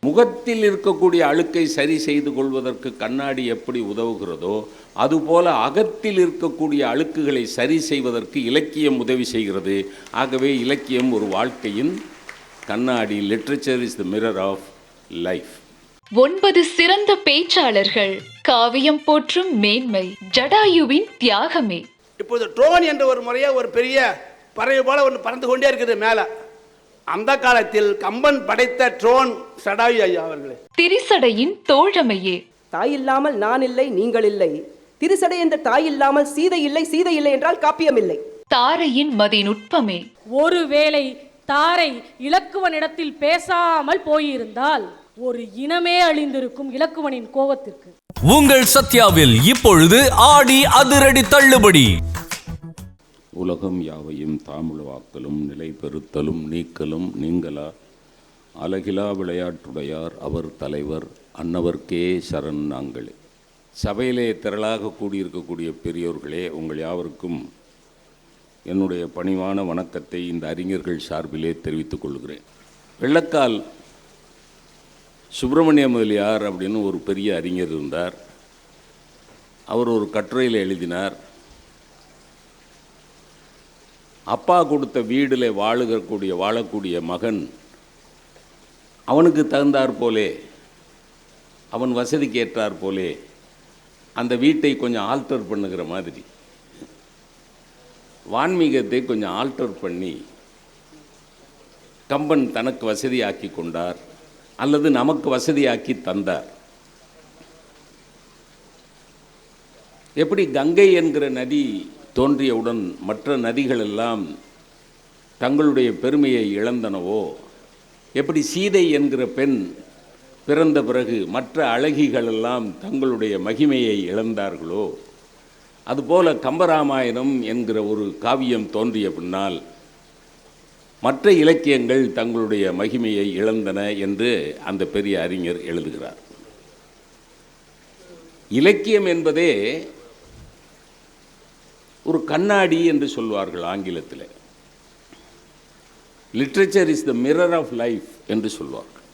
முகத்தில் இருக்கக்கூடிய அழுக்கை சரி செய்து கொள்வதற்கு கண்ணாடி எப்படி உதவுகிறதோ அதுபோல அகத்தில் இருக்கக்கூடிய அழுக்குகளை சரி செய்வதற்கு இலக்கியம் உதவி செய்கிறது. ஆகவே இலக்கியம் ஒரு வாழ்க்கையின் கண்ணாடி. Literature is the mirror of life. 9 சிறந்த பேச்சாளர்கள். காவியம் போற்றும் மேன்மை ஜடாயுவின் தியாகமே. இப்போது ட்ரோன் என்ற ஒரு முறையே ஒரு பெரிய பறவை போல ஒன்று பறந்து கொண்டே இருக்குது மேல. அந்த காலத்தில் கம்பன் படைத்த ட்ரோன் சடாயு ஐயா அவர்களே. திரிசடையின் தோழமையே. தாய் இல்லாமல் நான் இல்லை, நீங்கள் இல்லை. திரிசடை என்ற தாய் இல்லாமல் சீதை இல்லை, சீதை இல்லை என்றால் காப்பியம் இல்லை. தாரையின் மதிநுட்பமே. ஒருவேளை தாரை இலக்குவனிடத்தில் பேசாமல் போயிருந்தால் ஒரு இனமே அழிந்திருக்கும் இலக்குவனின் கோபத்திற்கு. உங்கள் சத்யாவில் இப்பொழுது ஆடி அதிரடி தள்ளுபடி. உலகம் யாவையும் தாமுழுவாக்கலும் நிலை பெறுத்தலும் நீக்கலும் நீங்களா அழகிலா விளையாட்டுடையார் அவர் தலைவர் அன்னவர்க்கே சரண் நாங்களே. சபையிலே திரளாக கூடியிருக்கக்கூடிய பெரியோர்களே, உங்கள் யாவருக்கும் என்னுடைய பணிவான வணக்கத்தை இந்த அறிஞர்கள் சார்பிலே தெரிவித்துக் கொள்கிறேன். வெள்ளக்கால் சுப்பிரமணிய முதலியார் அப்படின்னு ஒரு பெரிய அறிஞர் இருந்தார். அவர் ஒரு கட்டுரையில் எழுதினார், அப்பா கொடுத்த வீடில் வாழக்கூடிய மகன் அவனுக்கு தகுந்தாற் போலே, அவன் வசதிக்கு ஏற்றாற் போலே அந்த வீட்டை கொஞ்சம் ஆல்டர் பண்ணுகிற மாதிரி வான்மீகத்தை கொஞ்சம் ஆல்டர் பண்ணி கம்பன் தனக்கு வசதியாக்கி கொண்டார் அல்லது நமக்கு வசதியாக்கி தந்தார். எப்படி கங்கை என்கிற நதி தோன்றியவுடன் மற்ற நதிகள் எல்லாம் தங்களுடைய பெருமையை இழந்தனவோ, எப்படி சீதை என்கிற பெண் பிறந்த பிறகு மற்ற அழகிகள் எல்லாம் தங்களுடைய மகிமையை இழந்தார்களோ, அதுபோல கம்பராமாயணம் என்கிற ஒரு காவியம் தோன்றிய பின்னால் மற்ற இலக்கியங்கள் தங்களுடைய மகிமையை இழந்தன என்று அந்த பெரிய அறிஞர் எழுதுகிறார். இலக்கியம் என்பதே ஒரு கண்ணாடி என்று சொல்வார்கள் ஆங்கிலத்தில். Literature is the mirror of life என்று சொல்வார்கள்.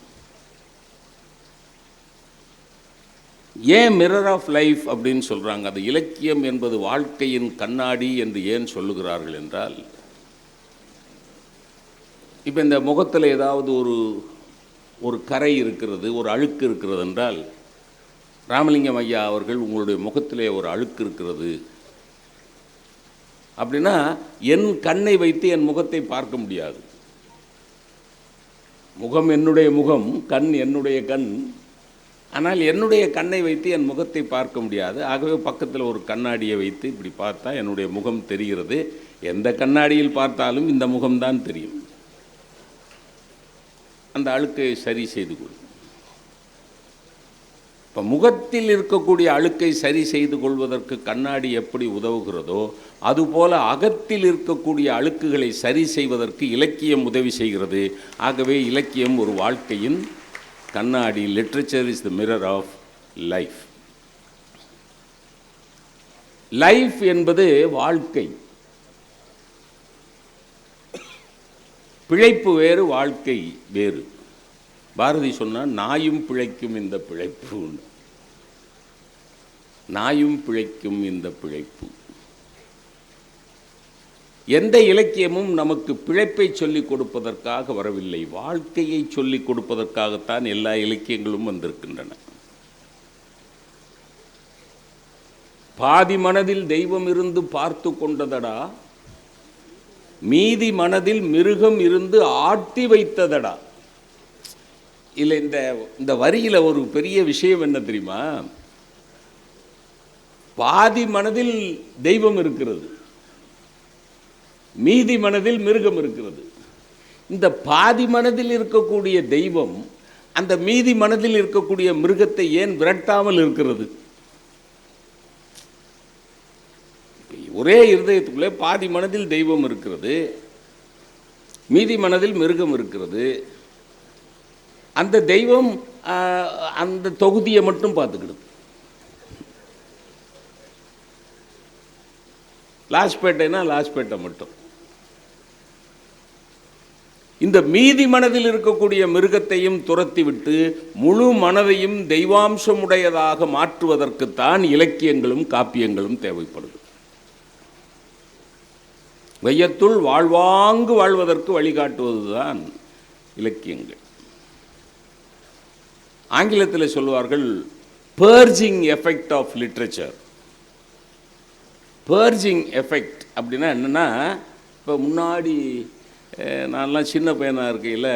ஏன் மிரர் ஆஃப் லைஃப் அப்படின்னு சொல்கிறாங்க? அது இலக்கியம் என்பது வாழ்க்கையின் கண்ணாடி என்று ஏன் சொல்லுகிறார்கள் என்றால், இப்போ இந்த முகத்தில் ஏதாவது ஒரு கரை இருக்கிறது, ஒரு அழுக்கு இருக்கிறது என்றால், ராமலிங்கம் ஐயா அவர்கள் உங்களுடைய முகத்திலே ஒரு அழுக்கு இருக்கிறது அப்படின்னா என் கண்ணை வைத்து என் முகத்தை பார்க்க முடியாது. முகம் என்னுடைய முகம், கண் என்னுடைய கண். ஆனால் என்னுடைய கண்ணை வைத்து என் முகத்தை பார்க்க முடியாது. ஆகவே பக்கத்தில் ஒரு கண்ணாடியை வைத்து இப்படி பார்த்தா என்னுடைய முகம் தெரிகிறது. எந்த கண்ணாடியில் பார்த்தாலும் இந்த முகம்தான் தெரியும். அந்த அழுக்கை சரி செய்து கொள். இப்போ முகத்தில் இருக்கக்கூடிய அழுக்கை சரி செய்து கொள்வதற்கு கண்ணாடி எப்படி உதவுகிறதோ அதுபோல அகத்தில் இருக்கக்கூடிய அழுக்குகளை சரி செய்வதற்கு இலக்கியம் உதவி செய்கிறது. ஆகவே இலக்கியம் ஒரு வாழ்க்கையின் கண்ணாடி. Literature is the mirror of life. Life என்பது வாழ்க்கை. பிழைப்பு வேறு, வாழ்க்கை வேறு. பாரதி சொன்னான், நாயும் பிழைக்கும் இந்த பிழைப்பு, நாயும் பிழைக்கும் இந்த பிழைப்பு. எந்த இலக்கியமும் நமக்கு பிழைப்பை சொல்லிக் கொடுப்பதற்காக வரவில்லை, வாழ்க்கையை சொல்லிக் கொடுப்பதற்காகத்தான் எல்லா இலக்கியங்களும் வந்திருக்கின்றன. பாதி மனதில் தெய்வம் இருந்து பார்த்து கொண்டதடா, மீதி மனதில் மிருகம் இருந்து ஆட்டி வைத்ததடா. இல்லை, இந்த வரியில் ஒரு பெரிய விஷயம் என்ன தெரியுமா? பாதி மனதில் தெய்வம் இருக்கிறது, மீதி மனதில் மிருகம் இருக்கிறது. இந்த பாதி மனதில் இருக்கக்கூடிய தெய்வம் அந்த மீதி மனதில் இருக்கக்கூடிய மிருகத்தை ஏன் விரட்டாமல் இருக்கிறது? ஒரே இருதயத்துக்குள்ளே பாதி மனதில் தெய்வம் இருக்கிறது, மீதி மனதில் மிருகம் இருக்கிறது. அந்த தெய்வம் அந்த தொகுதியை மட்டும் பார்த்துக்கிடுது. லாஸ்பேட்டைனா லாஸ்பேட்டை மட்டும். இந்த மீதி மனதில் இருக்கக்கூடிய மிருகத்தையும் துரத்திவிட்டு முழு மனதையும் தெய்வாம்சமுடையதாக மாற்றுவதற்குத்தான் இலக்கியங்களும் காப்பியங்களும் தேவைப்படுது. வையத்துள் வாழ்வாங்கு வாழ்வதற்கு வழிகாட்டுவதுதான் இலக்கியங்கள். ஆங்கிலத்தில் சொல்லுவார்கள் purging effect of literature. Purging effect அப்படின்னா என்னென்னா, இப்போ முன்னாடி நான்லாம் சின்ன பையனாக இருக்கையில்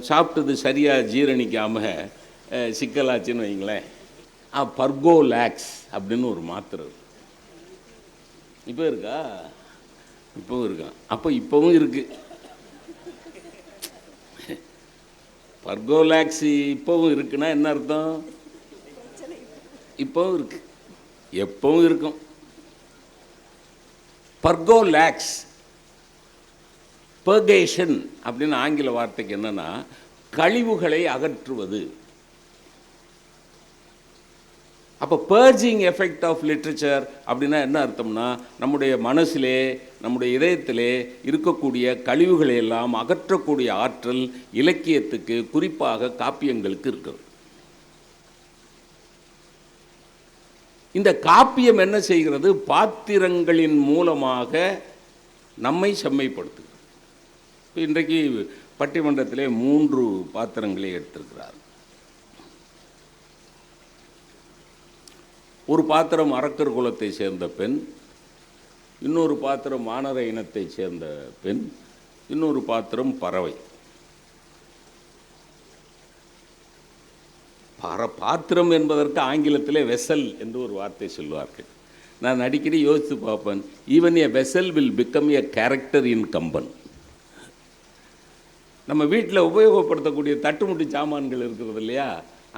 சாப்பிட்டது சரியாக ஜீரணிக்காமல் சிக்கலாச்சுன்னு வைங்களேன், பர்கோலாக்ஸ் அப்படின்னு ஒரு மாத்திரை இப்போ இருக்கா, இப்போவும் இருக்கா, அப்போ இப்போவும் இருக்குது. பர்கோலாக்ஸ் இப்போவும் இருக்குன்னா என்ன அர்த்தம்? இப்போவும் இருக்கு, எப்பவும் இருக்கும். பர்கோலாக்ஸ், பர்கேஷன் அப்படின்னு ஆங்கில வார்த்தைக்கு என்னன்னா கழிவுகளை அகற்றுவது. அப்போ பர்ஜிங் எஃபெக்ட் ஆஃப் லிட்ரேச்சர் அப்படின்னா என்ன அர்த்தம்னா, நம்முடைய மனசிலே நம்முடைய இதயத்திலே இருக்கக்கூடிய கழிவுகளை எல்லாம் அகற்றக்கூடிய ஆற்றல் இலக்கியத்துக்கு, குறிப்பாக காப்பியங்களுக்கு இருக்கிறது. இந்த காப்பியம் என்ன செய்கிறது? பாத்திரங்களின் மூலமாக நம்மை செம்மைப்படுத்துகிறது. இன்றைக்கு பட்டிமன்றத்திலே 3 பாத்திரங்களை எடுத்திருக்கிறார். ஒரு பாத்திரம் அரக்கர் குலத்தை சேர்ந்த பெண், இன்னொரு பாத்திரம் வானர இனத்தை சேர்ந்த பெண், இன்னொரு பாத்திரம் பறவை. பாத்திரம் என்பதற்கு ஆங்கிலத்திலே வெசல் என்று ஒரு வார்த்தை சொல்வார்கள். நான் அடிக்கடி யோசித்து பார்ப்பேன், even a vessel will become a character இன் கம்பன். நம்ம வீட்டில் உபயோகப்படுத்தக்கூடிய தட்டுமுட்டு சாமான்கள் இருக்கிறது இல்லையா,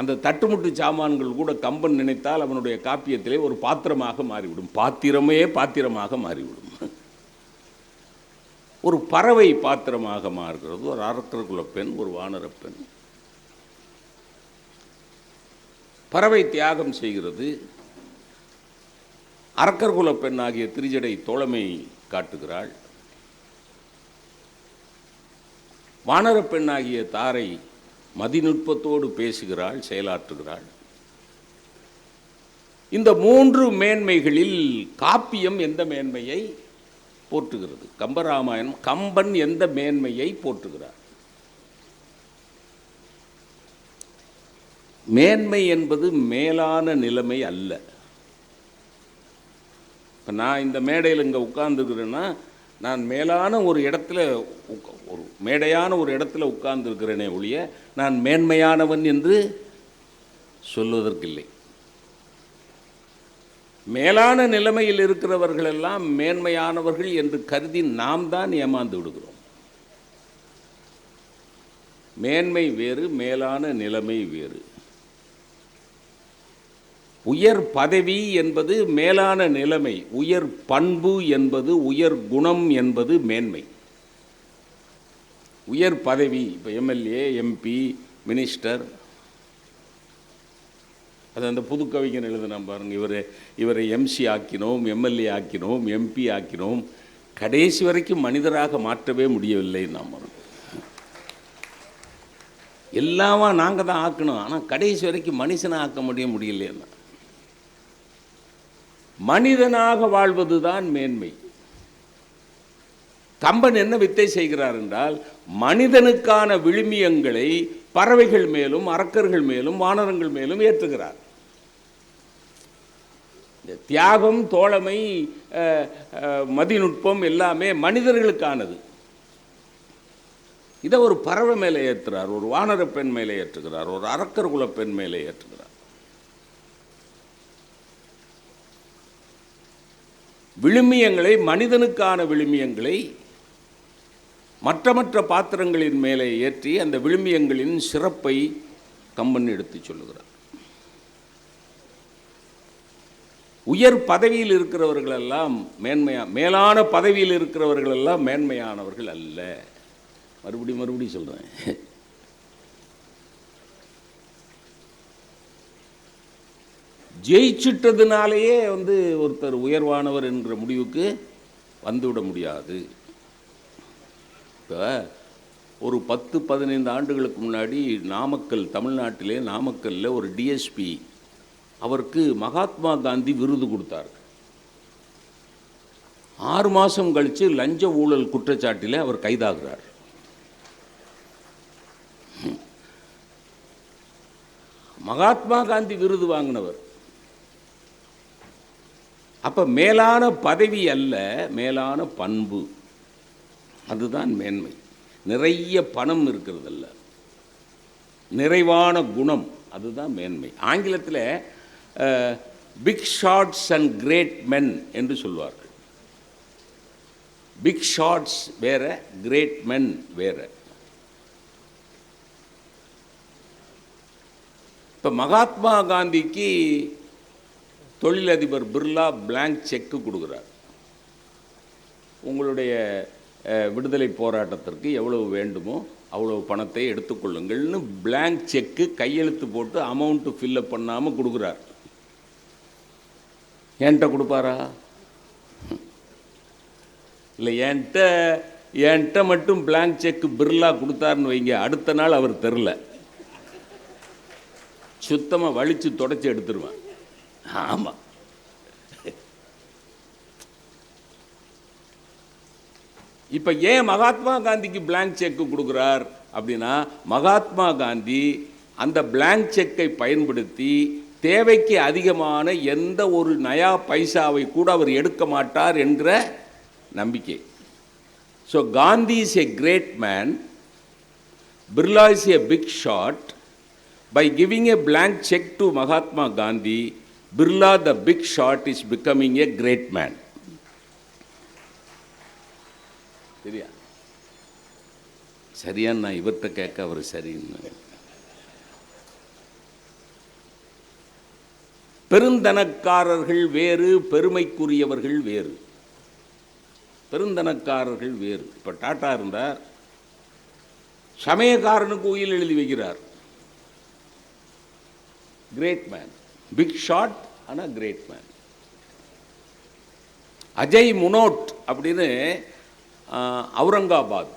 அந்த தட்டுமுட்டு சாமான்கள் கூட கம்பன் நினைத்தால் அவனுடைய காப்பியத்திலே ஒரு பாத்திரமாக மாறிவிடும். பாத்திரமே பாத்திரமாக மாறிவிடும். ஒரு பறவை பாத்திரமாக மாறுகிறது, ஒரு அரக்கர் குல பெண், ஒரு வானர பெண். பறவை தியாகம் செய்கிறது, அரக்கர் குல பெண் ஆகிய திரிஜடை தோழமை காட்டுகிறாள். வானர பெண்ணாகிய தாரை மதிநுட்பத்தோடு பேசுகிறாள், செயலாற்றுகிறாள். இந்த 3 மேன்மைகளில் காப்பியம் எந்த மேன்மையை போற்றுகிறது? கம்பராமாயணம் கம்பன் எந்த மேன்மையை போற்றுகிறார்? மேன்மை என்பது மேலான நிலைமை அல்ல. இப்போ நான் இந்த மேடையில் இங்கே உட்கார்ந்துருக்கிறேன்னா, நான் மேலான ஒரு இடத்துல, ஒரு மேடையான ஒரு இடத்துல உட்கார்ந்துருக்கிறேனே ஒழிய நான் மேன்மையானவன் என்று சொல்வதற்கில்லை. மேலான நிலைமையில் இருக்கிறவர்களெல்லாம் மேன்மையானவர்கள் என்று கருதி நாம் தான் ஏமாந்து விடுகிறோம். மேன்மை வேறு, மேலான நிலைமை வேறு. உயர் பதவி என்பது மேலான நிலைமை, உயர் பண்பு என்பது, உயர் குணம் என்பது மேன்மை. உயர் பதவி, இப்போ எம்எல்ஏ, எம்பி, மினிஸ்டர், அது அந்த புதுக்கவிஞன் எழுதுனா பாருங்க, இவரை எம்சி ஆக்கினோம், எம்எல்ஏ ஆக்கினோம், எம்பி ஆக்கினோம், கடைசி வரைக்கும் மனிதராக மாற்றவே முடியவில்லை. நாம் எல்லாமா நாங்கள் தான் ஆக்கணும், ஆனால் கடைசி வரைக்கும் மனுஷனை ஆக்க முடியலைன்னா. மனிதனாக வாழ்வதுதான் மேன்மை. கம்பன் என்ன வித்தை செய்கிறார் என்றால், மனிதனுக்கான விழுமியங்களை பறவைகள் மேலும், அரக்கர்கள் மேலும், வானரங்கள் மேலும் ஏற்றுகிறார். தியாகம், தோழமை, மதிநுட்பம் எல்லாமே மனிதர்களுக்கானது. இதை ஒரு பறவை மேலே ஏற்றுகிறார், ஒரு வானர பெண் மேலே ஏற்றுகிறார், ஒரு அரக்கர் குல பெண் மேலே ஏற்றுகிறார். விழுமியங்களை, மனிதனுக்கான விழுமியங்களை மற்ற பாத்திரங்களின் மேலே ஏற்றி அந்த விழுமியங்களின் சிறப்பை கம்பன் எடுத்து சொல்லுகிறார். உயர் பதவியில் இருக்கிறவர்களெல்லாம் மேலான பதவியில் இருக்கிறவர்களெல்லாம் மேன்மையானவர்கள் அல்ல. மறுபடியும் சொல்றேன். ஜெயிச்சிட்டதுனாலேயே ஒருத்தர் உயர்வானவர் என்கிற முடிவுக்கு வந்துவிட முடியாது. இப்போ ஒரு 10-15 ஆண்டுகளுக்கு முன்னாடி நாமக்கல், தமிழ்நாட்டிலே நாமக்கல்லில் ஒரு டிஎஸ்பி, அவருக்கு மகாத்மா காந்தி விருது கொடுத்தார். 6 மாதம் கழித்து லஞ்ச ஊழல் குற்றச்சாட்டில் அவர் கைதாகிறார். மகாத்மா காந்தி விருது வாங்கினவர். அப்போ மேலான பதவி அல்ல, மேலான பண்பு, அதுதான் மேன்மை. நிறைய பணம் இருக்கிறதல்ல, நிறைவான குணம், அதுதான் மேன்மை. ஆங்கிலத்தில் big shots and great men என்று சொல்வார்கள். பிக் ஷாட்ஸ் வேற, கிரேட் மென் வேற. இப்போ மகாத்மா காந்திக்கு தொழிலதிபர் பிர்லா பிளாங்க் செக்கு கொடுக்குறார். உங்களுடைய விடுதலை போராட்டத்திற்கு எவ்வளவு வேண்டுமோ அவ்வளவு பணத்தை எடுத்துக்கொள்ளுங்கள்னு பிளாங்க் செக்கு கையெழுத்து போட்டு அமௌண்ட்டு ஃபில்லப் பண்ணாமல் கொடுக்குறார். என்கிட்ட கொடுப்பாரா? இல்லை, என்கிட்ட மட்டும் பிளாங்க் செக்கு பிர்லா கொடுத்தாருன்னு வைங்க, அடுத்த நாள் அவர் தெரில, சுத்தமாக வலிச்சு தொடச்சி எடுத்துருவேன். ஆமாம், இப்போ ஏன் மகாத்மா காந்திக்கு பிளாங்க் செக்கு கொடுக்குறார் அப்படின்னா, மகாத்மா காந்தி அந்த பிளாங்க் செக்கை பயன்படுத்தி தேவைக்கு அதிகமான எந்த ஒரு நயா பைசாவை கூட அவர் எடுக்க மாட்டார் என்கிற நம்பிக்கை. So Gandhi is a great man, Birla is a big shot. By giving a blank check to Mahatma Gandhi, Birla the big shot is becoming a great man. சரியா? சரியா? நான் இவர்கிட்ட கேட்க அவர் சரின்னு. பெருந்தனக்காரர்கள் வேறு, பெருமைக்குரியவர்கள் வேறு. பெருந்தனக்காரர்கள் வேறு. இப்போ டாட்டா இருந்தார், சமயக்காரனுக்கு உயில் எழுதி வைக்கிறார். கிரேட் மேன், பிக் ஷாட், ஆனால் கிரேட் மேன். அஜய் முனோட் அப்படின்னு அவுரங்காபாத்,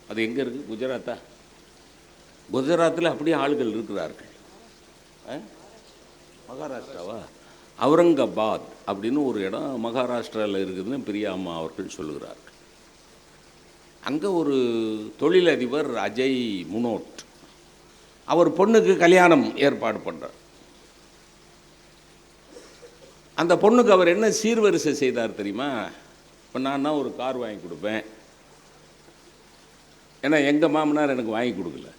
அது எங்கே இருக்குது? குஜராத்தா? குஜராத்தில் அப்படியே ஆளுகள் இருக்கிறார்கள். மகாராஷ்டிராவா? அவுரங்காபாத் அப்படின்னு ஒரு இடம் மகாராஷ்டிராவில் இருக்குதுன்னு பெரிய அம்மா அவர்கள் சொல்லுகிறார்கள். அங்கே ஒரு தொழிலதிபர் அஜய் முனோட், அவர் பொண்ணுக்கு கல்யாணம் ஏற்பாடு பண்ணுறார். அந்த பொண்ணுக்கு அவர் என்ன சீர்வரிசை செய்தார் தெரியுமா? இப்போ நான் ஒரு கார் வாங்கி கொடுப்பேன், ஏன்னா எங்கள் மாமனார் எனக்கு வாங்கி கொடுக்கல,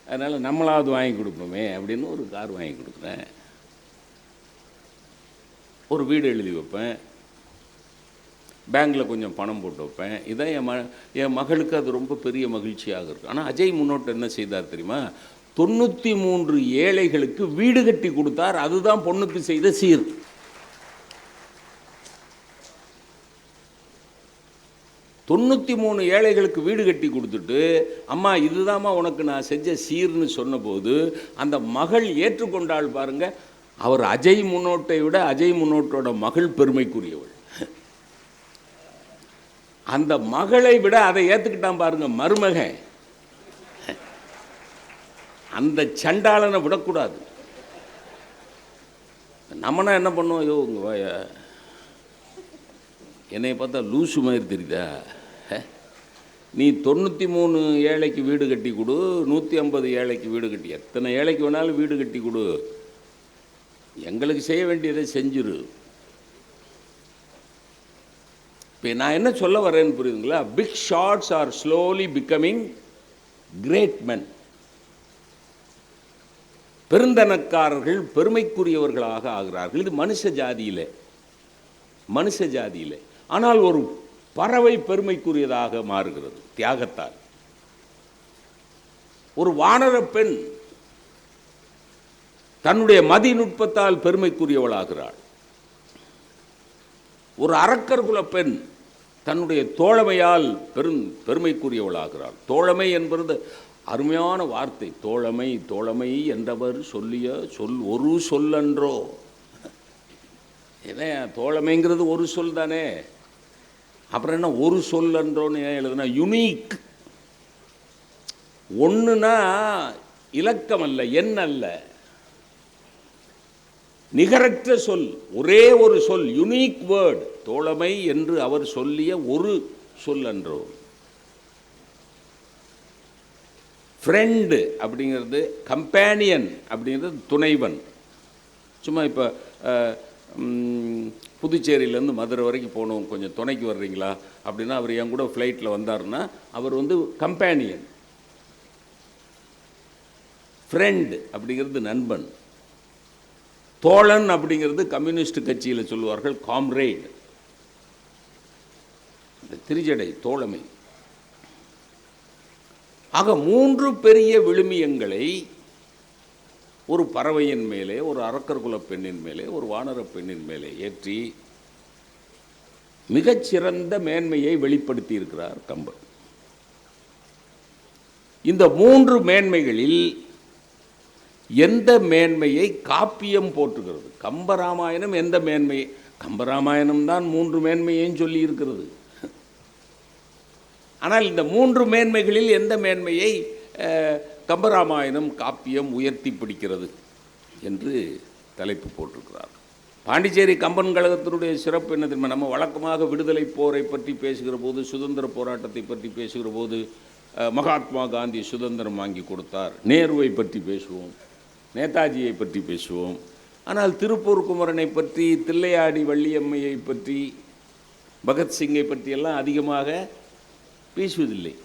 அதனால் நம்மளாவது வாங்கி கொடுப்போமே அப்படின்னு ஒரு கார் வாங்கி கொடுக்குறேன். ஒரு வீடு எழுதி வைப்பேன், பேங்க்கில் கொஞ்சம் பணம் போட்டு வைப்பேன். இதான் என் மகளுக்கு அது ரொம்ப பெரிய மகிழ்ச்சியாக இருக்கும். ஆனால் அஜய் முன்னோட்டு என்ன செய்தார் தெரியுமா? 93 ஏழைகளுக்கு வீடு கட்டி கொடுத்தார். அதுதான் பொண்ணுக்கு செய்த சீர். தொண்ணூற்றி 3 ஏழைகளுக்கு வீடு கட்டி கொடுத்துட்டு, அம்மா இதுதாம்மா உனக்கு நான் செஞ்ச சீர்னு சொன்னபோது அந்த மகள் ஏற்றுக்கொண்டாள். பாருங்க, அவர் அஜய் முன்னோட்டை விட அஜய் முன்னோட்டோட மகள் பெருமைக்குரியவள். அந்த மகளை விட அதை ஏற்றுக்கிட்டான் பாருங்க மருமகன். அந்த சண்டாளனை விடக்கூடாது. நம்மனா என்ன பண்ணுவோம்? ஐயோ உங்க வாய, என்னை பார்த்தா லூசு மாதிரி தெரியுதா? நீ 93 ஏழைக்கு வீடு கட்டி கொடு, 150 ஏழைக்கு வீடு கட்டி, எத்தனை ஏழைக்கு வேணாலும் வீடு கட்டி கொடு, எங்களுக்கு செய்ய வேண்டியதை செஞ்சிரு. இப்போ நான் என்ன சொல்ல வரேன்னு புரியுதுங்களா? Big shots are slowly becoming great men. பெருந்தனக்காரர்கள் பெருமைக்குரியவர்களாக ஆகிறார்கள். இது மனுஷ ஜாதியிலே. ஆனால் ஒரு பறவை பெருமைக்குரியதாக மாறுகிறது தியாகத்தால். ஒரு வானர பெண் தன்னுடைய மதிநுட்பத்தால் பெருமைக்குரியவளாகிறாள். ஒரு அரக்கர் குல பெண் தன்னுடைய தோழமையால் பெருமைக்குரியவளாகிறாள். தோழமை என்பது அருமையான வார்த்தை. தோழமை என்றவர் சொல்லிய ஒரு சொல்லன்றோ. ஏன்னா தோழமைங்கிறது ஒரு சொல் தானே. அப்புறம் என்ன ஒரு சொல்லன்றோன்னு ஏன் எழுதுனா யுனீக். ஒன்றுனா இலக்கம் அல்ல, எண் அல்ல, நிகரற்ற சொல், ஒரே ஒரு சொல், யுனீக் வேர்டு. தோழமை என்று அவர் சொல்லிய ஒரு சொல் அன்றோ. ஃப்ரெண்டு அப்படிங்கிறது, கம்பேனியன் அப்படிங்கிறது துணைவன். சும்மா இப்போ புதுச்சேரியிலேருந்து மதுரை வரைக்கும் போகணும், கொஞ்சம் துணைக்கு வர்றீங்களா அப்படின்னா அவர் என் கூட ஃப்ளைட்டில் வந்தாருன்னா அவர் வந்து கம்பேனியன். ஃப்ரெண்டு அப்படிங்கிறது நண்பன். தோழன் அப்படிங்கிறது கம்யூனிஸ்ட் கட்சியில் சொல்லுவார்கள் காம்ரேட். இந்த திரிஜடை தோழமை. ஆக 3 பெரிய விழுமியங்களை ஒரு பறவையின் மேலே, ஒரு அரக்கர் குல பெண்ணின் மேலே, ஒரு வானர பெண்ணின் மேலே ஏற்றி மிகச்சிறந்த மேன்மையை வெளிப்படுத்தி இருக்கிறார் கம்பன். இந்த 3 மேன்மைகளில் எந்த மேன்மையை காப்பியம் போற்றுகிறது? கம்பராமாயணம் எந்த மேன்மையை? கம்பராமாயணம் தான் 3 மேன்மையையும் சொல்லி இருக்கிறது. ஆனால் இந்த 3 மேன்மைகளில் எந்த மேன்மையை கம்பராமாயணம் காப்பியம் உயர்த்தி பிடிக்கிறது என்று தலைப்பு போட்டிருக்கிறார். பாண்டிச்சேரி கம்பன் கழகத்தினுடைய சிறப்பு என்ன தெரியுமா? நம்ம வழக்கமாக விடுதலை போரை பற்றி பேசுகிற போது, சுதந்திர போராட்டத்தை பற்றி பேசுகிற போது மகாத்மா காந்தி சுதந்திரம் வாங்கி கொடுத்தார், நேருவை பற்றி பேசுவோம், நேதாஜியை பற்றி பேசுவோம். ஆனால் திருப்பூர் குமரனை பற்றி, தில்லையாடி வள்ளியம்மையை பற்றி, பகத்சிங்கை பற்றியெல்லாம் அதிகமாக பேசுவதில்லை.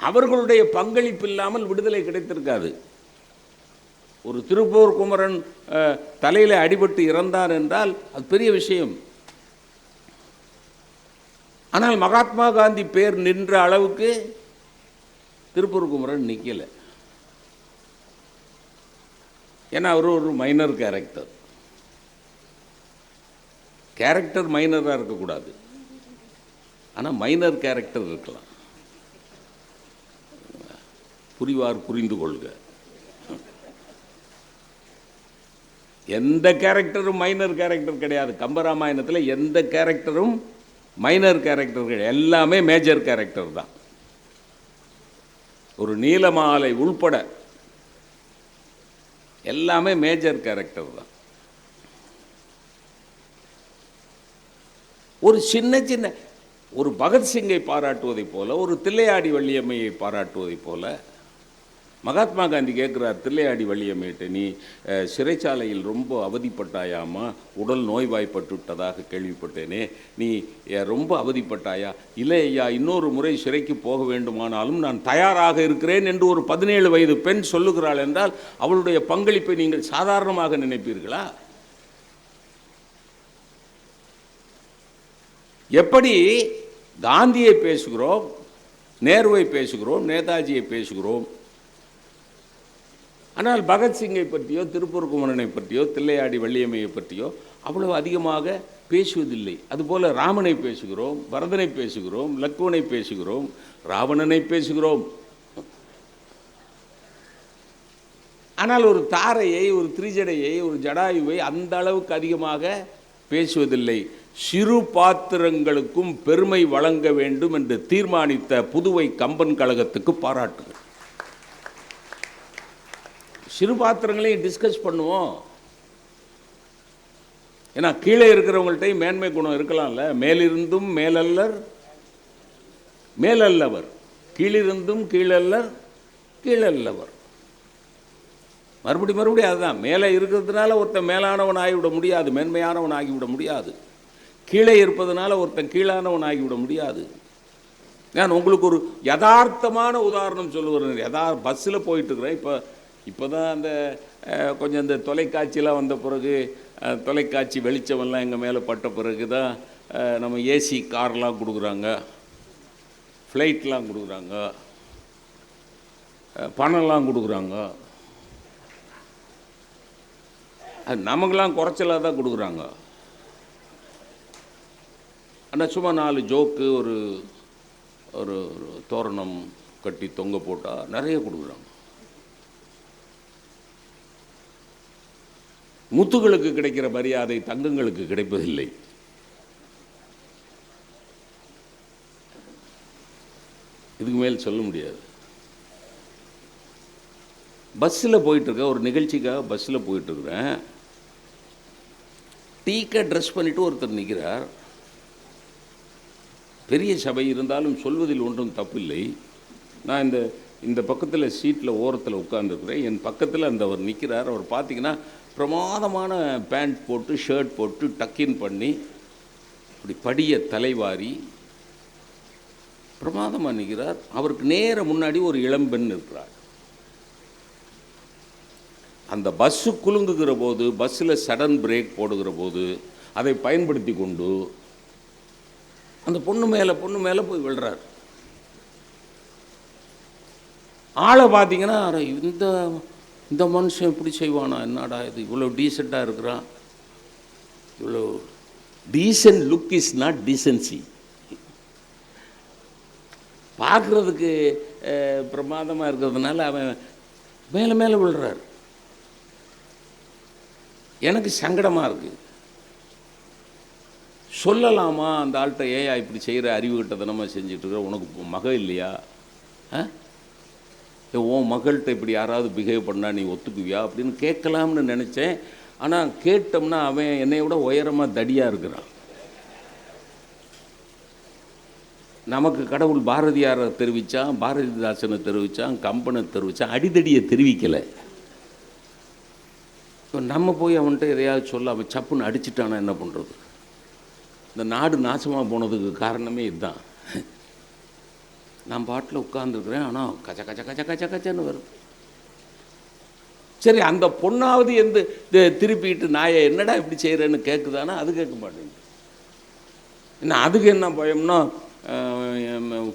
அவர்களுடைய பங்களிப்பு இல்லாமல் விடுதலை கிடைத்திருக்காது. ஒரு திருப்பூர் குமரன் தலையில் அடிபட்டு இறந்தார் என்றால் அது பெரிய விஷயம். ஆனால் மகாத்மா காந்தி பேர் நின்ற அளவுக்கு திருப்பூர் குமரன் நிற்கலை. ஏன்னா அவர் ஒரு மைனர் கேரக்டர் மைனராக இருக்கக்கூடாது, ஆனால் மைனர் கேரக்டர் இருக்கலாம். புரிவார் புரிந்து கொள்க. எந்த கேரக்டரும் மைனர் கேரக்டர் கிடையாது. கம்பராமாயணத்தில் எந்த கேரக்டரும் மைனர் கேரக்டர் கிடையாது, எல்லாமே மேஜர் கேரக்டர் தான். ஒரு நீலமாலை உள்பட எல்லாமே மேஜர் கேரக்டர் தான். ஒரு சின்ன ஒரு பகத்சிங்கை பாராட்டுவதைப் போல, ஒரு தில்லையாடி வள்ளியம்மையை பாராட்டுவதைப் போல மகாத்மா காந்தி கேட்குறார் தில்லையாடி வள்ளியம்மையிட்ட, நீ சிறைச்சாலையில் ரொம்ப அவதிப்பட்டாயாமா, உடல் நோய்வாய்ப்பட்டுவிட்டதாக கேள்விப்பட்டேனே, நீ ரொம்ப அவதிப்பட்டாயா? இல்லை ஐயா, இன்னொரு முறை சிறைக்கு போக வேண்டுமானாலும் நான் தயாராக இருக்கிறேன் என்று ஒரு 17 வயது பெண் சொல்லுகிறாள் என்றால் அவளுடைய பங்களிப்பை நீங்கள் சாதாரணமாக நினைப்பீர்களா? எப்படி காந்தியை பேசுகிறோம், நேருவை பேசுகிறோம், நேதாஜியை பேசுகிறோம், ஆனால் பகத்சிங்கை பற்றியோ, திருப்பூர் குமரனை பற்றியோ, தில்லையாடி வள்ளியம்மையை பற்றியோ அவ்வளவு அதிகமாக பேசுவதில்லை. அதுபோல் ராமனை பேசுகிறோம், பரதனை பேசுகிறோம், லக்குவனை பேசுகிறோம், ராவணனை பேசுகிறோம். ஆனால் ஒரு தாரையை, ஒரு திரிஜடையை, ஒரு ஜடாயுவை அந்த அளவுக்கு அதிகமாக பேசுவதில்லை. சிறு பாத்திரங்களுக்கும் பெருமை வழங்க வேண்டும் என்று தீர்மானித்த புதுவை கம்பன் கழகத்துக்கு பாராட்டுகள். சிறு பாத்திரங்களையும் டிஸ்கஸ் பண்ணுவோம். ஏன்னா கீழே இருக்கிறவங்கள்ட்டையும் மேன்மை குணம் இருக்கலாம்ல. மேலிருந்தும் மேலல்லர் மேலல்லவர், கீழிருந்தும் கீழல்லர் கீழல்லவர். மறுபடியும் அதுதான். மேலே இருக்கிறதுனால ஒருத்தன் மேலானவன் ஆகிவிட முடியாது, மேன்மையானவன் ஆகிவிட முடியாது. கீழே இருப்பதனால ஒருத்தன் கீழானவன் ஆகிவிட முடியாது. நான் உங்களுக்கு ஒரு யதார்த்தமான உதாரணம் சொல்லுவேன். பஸ்ஸில் போயிட்டுருக்கிறேன். இப்போ தான் அந்த கொஞ்சம் இந்த தொலைக்காட்சியெலாம் வந்த பிறகு, தொலைக்காட்சி வெளிச்சமெல்லாம் எங்கள் மேலே பட்ட பிறகு தான் நம்ம ஏசி கார்லாம் கொடுக்குறாங்க, ஃப்ளைட்லாம் கொடுக்குறாங்க, பணம்லாம் கொடுக்குறாங்க. அது நமக்கெல்லாம் குறைச்சலாக தான் கொடுக்குறாங்க. ஆனால் சும்மா 4 ஜோக்கு, ஒரு ஒரு தோரணம் கட்டி தொங்க போட்டால் நிறைய கொடுக்குறாங்க. முத்துகளுக்கு கிடைக்கிற மரியாதை தங்கங்களுக்கு கிடைப்பதில்லை. இதுக்கு மேல் சொல்ல முடியாது. பஸ்ஸில் போயிட்டுருக்கேன், ஒரு நிகழ்ச்சிக்காக பஸ்ஸில் போயிட்டுருக்குறேன். டீக்காக ட்ரெஸ் பண்ணிவிட்டு ஒருத்தர் நிற்கிறார். பெரிய சபை இருந்தாலும் சொல்வதில் ஒன்றும் தப்பில்லை. நான் இந்த பக்கத்தில் சீட்டில் ஓரத்தில் உட்கார்ந்துருக்குறேன். என் பக்கத்தில் அவர் நிற்கிறார். அவர் பார்த்திங்கன்னா பிரமாதமான பேண்ட் போட்டு ஷர்ட் போட்டு டக்கின் பண்ணி இப்படி படிய தலைவாரி பிரமாதமாக நிற்கிறார். அவருக்கு நேர முன்னாடி ஒரு இளம்பெண் இருக்கிறார். அந்த பஸ்ஸு குலுங்குகிற போது, பஸ்ஸில் சடன் பிரேக் போடுகிற போது அதை பயன்படுத்தி கொண்டு அந்த பொண்ணு மேலே போய் விழுறார். ஆளை பார்த்தீங்கன்னா இந்த மனுஷன் இப்படி செய்வானா, என்னடா இது இவ்வளோ டீசெண்டாக இருக்கிறான், இவ்வளோ decent look is not decency. பார்க்குறதுக்கு பிரமாதமாக இருக்கிறதுனால அவன் மேலே விழுறார். எனக்கு சங்கடமாக இருக்குது. சொல்லலாமா அந்த ஆள்கிட்ட, ஏயா இப்படி செய்கிற, அறிவு கிட்டத்தனமாக செஞ்சிட்ருக்கிற, உனக்கு மகள் இல்லையா, உன் மகள்கிட்ட இப்படி யாராவது பிஹேவ் பண்ணால் நீ ஒத்துக்குவியா அப்படின்னு கேட்கலாம்னு நினச்சேன். ஆனால் கேட்டோம்னா அவன் என்னை விட உயரமாக தடியாக இருக்கிறான். நமக்கு கடவுள் பாரதியாரை தெரிவித்தான், பாரதிதாசனை தெரிவித்தான், கம்பனை தெரிவித்தான், அடிதடியை தெரிவிக்கலை. இப்போ நம்ம போய் அவன்கிட்ட எதையாவது சொல்ல அவன் சப்புன்னு அடிச்சிட்டானா என்ன பண்ணுறது? இந்த நாடு நாசமாக போனதுக்கு காரணமே இதுதான். நான் பாட்டில் உட்கார்ந்துருக்குறேன், ஆனால் கச்ச கச்ச கச்ச கச்ச கச்சன்னு வருது. சரி, அந்த பொண்ணாவது திருப்பிட்டு நாயை என்னடா இப்படி செய்கிறேன்னு கேட்குதானா? அது கேட்க மாட்டேங்குது. என்ன அதுக்கு என்ன பயம்னா,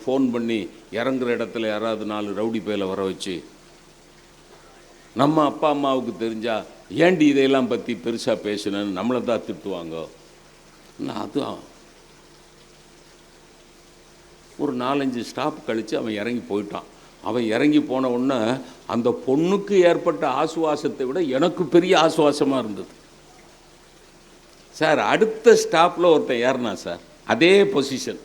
ஃபோன் பண்ணி இறங்குற இடத்துல யாராவது 4 ரவுடி பேல வர வச்சு, நம்ம அப்பா அம்மாவுக்கு தெரிஞ்சால் ஏண்டி இதையெல்லாம் பற்றி பெருசாக பேசுனேன்னு நம்மளை தான் திட்டுவாங்க. அது ஒரு 4-5 ஸ்டாப் கழித்து அவன் இறங்கி போயிட்டான். அவன் இறங்கி போன உடனே அந்த பொண்ணுக்கு ஏற்பட்ட ஆசுவாசத்தை விட எனக்கு பெரிய ஆசுவாசமாக இருந்தது. சார், அடுத்த ஸ்டாப்பில் ஒருத்தன் ஏறினா சார், அதே பொசிஷன்.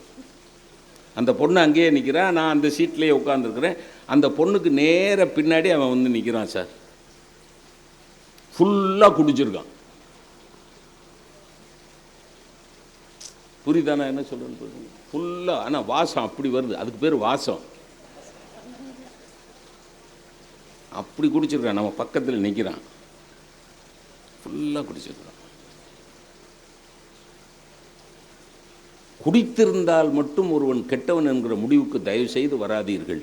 அந்த பொண்ணு அங்கேயே நிற்கிறான், நான் அந்த சீட்லேயே உட்காந்துருக்குறேன். அந்த பொண்ணுக்கு நேர பின்னாடி அவன் வந்து நிற்கிறான் சார். ஃபுல்லாக குடிச்சிருக்கான். புரியுதா நான் என்ன சொல்கிறேன்னு? ஃபுல்லாக, ஆனால் வாசம் அப்படி வருது, அதுக்கு பேர் வாசம். அப்படி குடிச்சிருக்கான். நம்ம பக்கத்தில் நிற்கிறான், ஃபுல்லாக குடிச்சிருக்கான். குடித்திருந்தால் மட்டும் ஒருவன் கெட்டவன் என்கிற முடிவுக்கு தயவு செய்து வராதீர்கள்.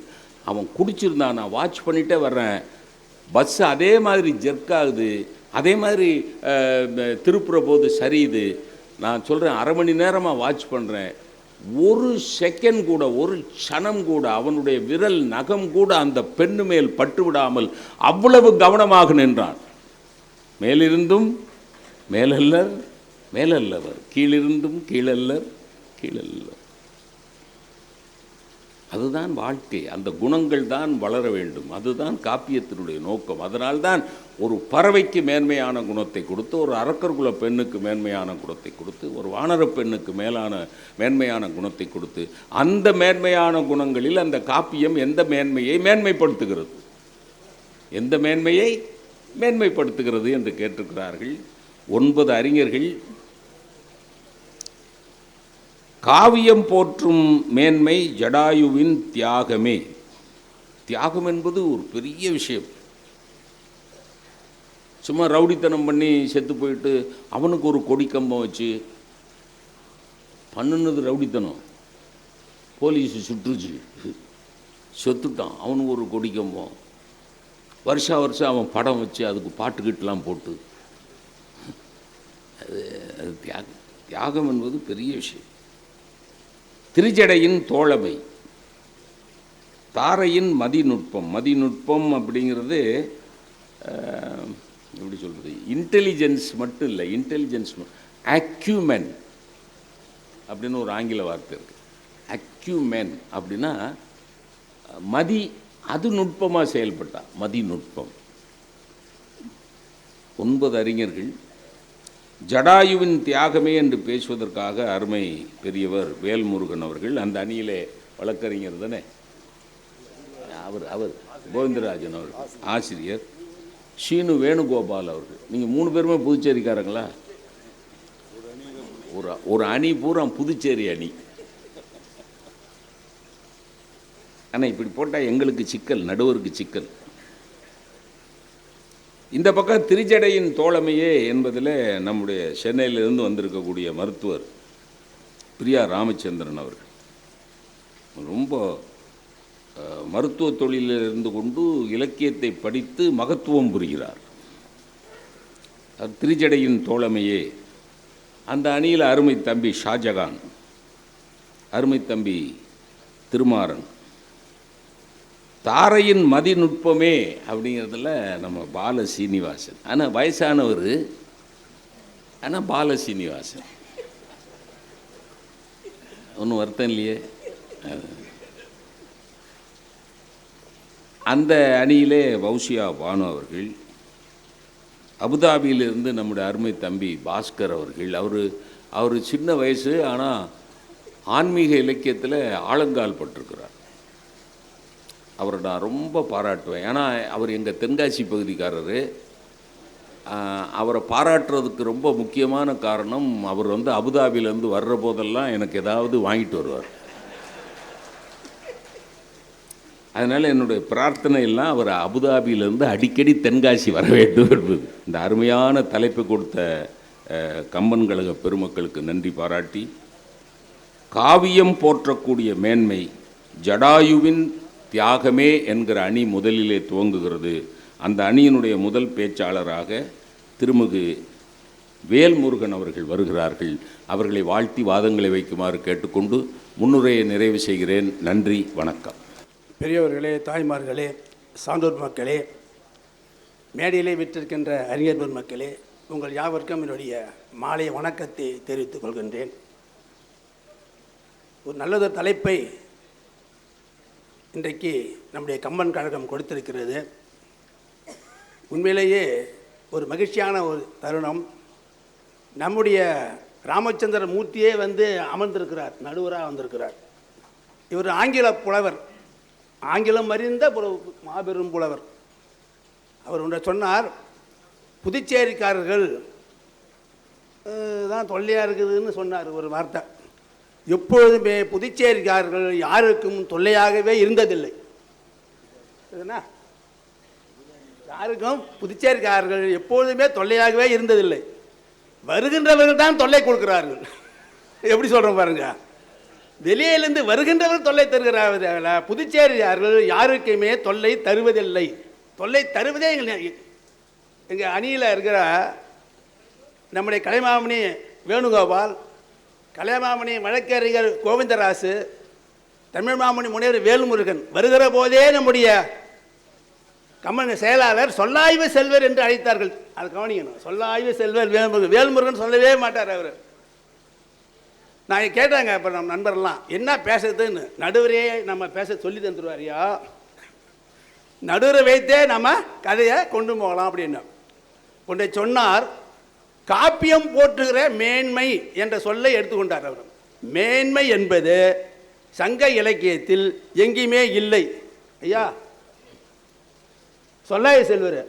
அவன் குடிச்சிருந்தான், நான் வாட்ச் பண்ணிகிட்டே வர்றேன், பஸ்ஸு அதே மாதிரி ஜெர்க்காகுது, அதே மாதிரி திருப்புற போது சரியுது. நான் சொல்கிறேன், அரை மணி நேரமாக வாட்ச் பண்ணுறேன். ஒரு செகண்ட் கூட, ஒரு க்ஷணம் கூட அவனுடைய விரல் நகம் கூட அந்த பெண்ணு மேல் பட்டு விடாமல் அவ்வளவு கவனமாக நின்றான். மேலிருந்தும் மேலல்லர் மேலல்லவர், கீழிருந்தும் கீழல்லர் கீழல்லர். அதுதான் வாழ்க்கை. அந்த குணங்கள் தான் வளர வேண்டும். அதுதான் காப்பியத்தினுடைய நோக்கம். அதனால்தான் ஒரு பறவைக்கு மேன்மையான குணத்தை கொடுத்து, ஒரு அரக்கர்குல பெண்ணுக்கு மேன்மையான குணத்தை கொடுத்து, ஒரு வானர பெண்ணுக்கு மேன்மையான குணத்தை கொடுத்து, அந்த மேன்மையான குணங்களில் அந்த காப்பியம் எந்த மேன்மையை மேன்மைப்படுத்துகிறது, எந்த மேன்மையை மேன்மைப்படுத்துகிறது என்று கேட்டிருக்கிறார்கள் 9 அறிஞர்கள். காவியம் போற்றும் மேன்மை ஜடாயுவின் தியாகமே. தியாகம் என்பது ஒரு பெரிய விஷயம். சும்மா ரவுடித்தனம் பண்ணி செத்து போயிட்டு அவனுக்கு ஒரு கொடி கம்பம் வச்சு பண்ணுனது ரவுடித்தனம். போலீஸ் சுட்டுருச்சு, செத்துட்டான், அவனுக்கு ஒரு கொடி கம்பம். வருஷா வருஷம் அவன் படம் வச்சு அதுக்கு பாட்டுக்கிட்டலாம் போட்டு, அது தியாகம். தியாகம் என்பது பெரிய விஷயம். திருஜடையின் தோழமை, தாரையின் மதிநுட்பம். மதிநுட்பம் அப்படிங்கிறது எப்படி சொல்கிறது, இன்டெலிஜென்ஸ் மட்டும் இல்லை, இன்டெலிஜென்ஸ் அக்யூமென் அப்படின்னு ஒரு ஆங்கில வார்த்தை இருக்குது. அக்யூமென் அப்படின்னா மதி, அது நுட்பமாக செயல்பட்டா மதிநுட்பம். 9 அறிஞர்கள் ஜடாயுவின் தியாகமே என்று பேசுவதற்காக அருமை பெரியவர் வேல்முருகன் அவர்கள், அந்த அணியிலே வழக்கறிஞர் தானே, அவர் கோவிந்தராஜன் அவர்கள் ஆசிரியர், சீனு வேணுகோபால் அவர்கள். நீங்கள் 3 பேருமே புதுச்சேரிக்காரங்களா? ஒரு அணி பூரா புதுச்சேரி அணி. ஆனால் இப்படி போட்டால் எங்களுக்கு சிக்கல், நடுவருக்கு சிக்கல். இந்த பக்கம் திருச்சடையின் தோழமையே என்பதில் நம்முடைய சென்னையிலிருந்து வந்திருக்கக்கூடிய மருத்துவர் பிரியா ராமச்சந்திரன் அவர்கள் ரொம்ப மருத்துவ தொழிலில் இருந்து கொண்டு இலக்கியத்தை படித்து மகத்துவம் புரிகிறார். திருச்சடையின் தோழமையே. அந்த அணியில் அருமை தம்பி ஷாஜகான், அருமை தம்பி திருமாறன். தாரையின் மதிநுட்பமே அப்படிங்கிறதுல நம்ம பால சீனிவாசன். ஆனால் வயசானவர், ஆனால் பால சீனிவாசன் ஒன்றும் வருத்தம் இல்லையே. அந்த அணியிலே வௌசியா பானு அவர்கள், அபுதாபியிலிருந்து நம்முடைய அருமை தம்பி பாஸ்கர் அவர்கள். அவர் சின்ன வயசு, ஆனால் ஆன்மீக இலக்கியத்தில் ஆழங்கால் பட்டிருக்கிறார். அவரை நான் ரொம்ப பாராட்டுவேன். ஏன்னா அவர் எங்கள் தென்காசி பகுதிக்காரர். அவரை பாராட்டுறதுக்கு ரொம்ப முக்கியமான காரணம், அவர் அபுதாபியிலேருந்து வர்ற போதெல்லாம் எனக்கு ஏதாவது வாங்கிட்டு வருவார். அதனால் என்னுடைய பிரார்த்தனை எல்லாம் அவர் அபுதாபியிலேருந்து அடிக்கடி தென்காசி வர வேண்டும் என்பது. இந்த அருமையான தலைப்பு கொடுத்த கம்பன் கழக பெருமக்களுக்கு நன்றி பாராட்டி, காவியம் போற்றக்கூடிய மேன்மை ஜடாயுவின் தியாகமே என்கிற அணி முதலிலே துவங்குகிறது. அந்த அணியினுடைய முதல் பேச்சாளராக திருமிகு வேல்முருகன் அவர்கள் வருகிறார்கள். அவர்களை வாழ்த்தி வாதங்களை வைக்குமாறு கேட்டுக்கொண்டு முன்னுரையை நிறைவு செய்கிறேன். நன்றி, வணக்கம். பெரியவர்களே, தாய்மார்களே, சான்றோர் மக்களே, மேடையிலே விற்றிருக்கின்ற அறிஞர் பெருமக்களே, உங்கள் யாவருக்கும் என்னுடைய மாலை வணக்கத்தை தெரிவித்துக் கொள்கின்றேன். ஒரு நல்லதொரு தலைப்பை இன்றைக்கு நம்முடைய கம்பன் கழகம் கொடுத்திருக்கிறது. உண்மையிலேயே ஒரு மகிழ்ச்சியான ஒரு தருணம். நம்முடைய ராமச்சந்திர மூர்த்தியே அமர்ந்திருக்கிறார், நடுவராக வந்திருக்கிறார். இவர் ஆங்கில புலவர், ஆங்கிலம் அறிந்த மாபெரும் புலவர். அவர் ஒன்றை சொன்னார், புதுச்சேரிக்காரர்கள் தான் தொல்லையாக இருக்குதுன்னு சொன்னார் ஒரு வார்த்தை. எப்பொழுதுமே புதுச்சேரிக்காரர்கள் யாருக்கும் தொல்லையாகவே இருந்ததில்லை. யாருக்கும் புதுச்சேரிக்காரர்கள் எப்பொழுதுமே தொல்லையாகவே இருந்ததில்லை. வருகின்றவர்கள் தான் தொல்லை கொடுக்கிறார்கள். எப்படி சொல்கிறோம் பாருங்க, வெளியிலிருந்து வருகின்றவர்கள் தொல்லை தருகிறார்கள். புதுச்சேரியார்கள் யாருக்குமே தொல்லை தருவதில்லை. தொல்லை தருவதே எங்கள் அணியில் இருக்கிற நம்முடைய கலைமாமணி வேணுகோபால், கலைமாமணி வழக்கறிஞர் கோவிந்தராசு, தமிழ் மாமணி முனைவர் வேல்முருகன் வருகிற போதே நம்முடைய கம்பன் செயலாளர் சொல்லாய்வு செல்வர் என்று அழைத்தார்கள். அது கவனிக்கணும். சொல்லாய்வு செல்வர் வேல்முருகன். வேல்முருகன் சொல்லவே மாட்டார் அவர். நான் கேட்டாங்க இப்போ நம்ம நண்பர்லாம் என்ன பேசுறதுன்னு. நடுவரே நம்ம பேச சொல்லி தந்துடுவாரியா, நடுவரை வைத்தே நம்ம கதையை கொண்டு போகலாம் அப்படின்னு கொண்டு சொன்னார். காப்பியம் போற்றுகிற மேன்மை என்ற சொல்லை எடுத்துக்கொண்டார் அவர். மேன்மை என்பது சங்க இலக்கியத்தில் எங்கேயுமே இல்லை. ஐயா சொல்லாய் செல்வர்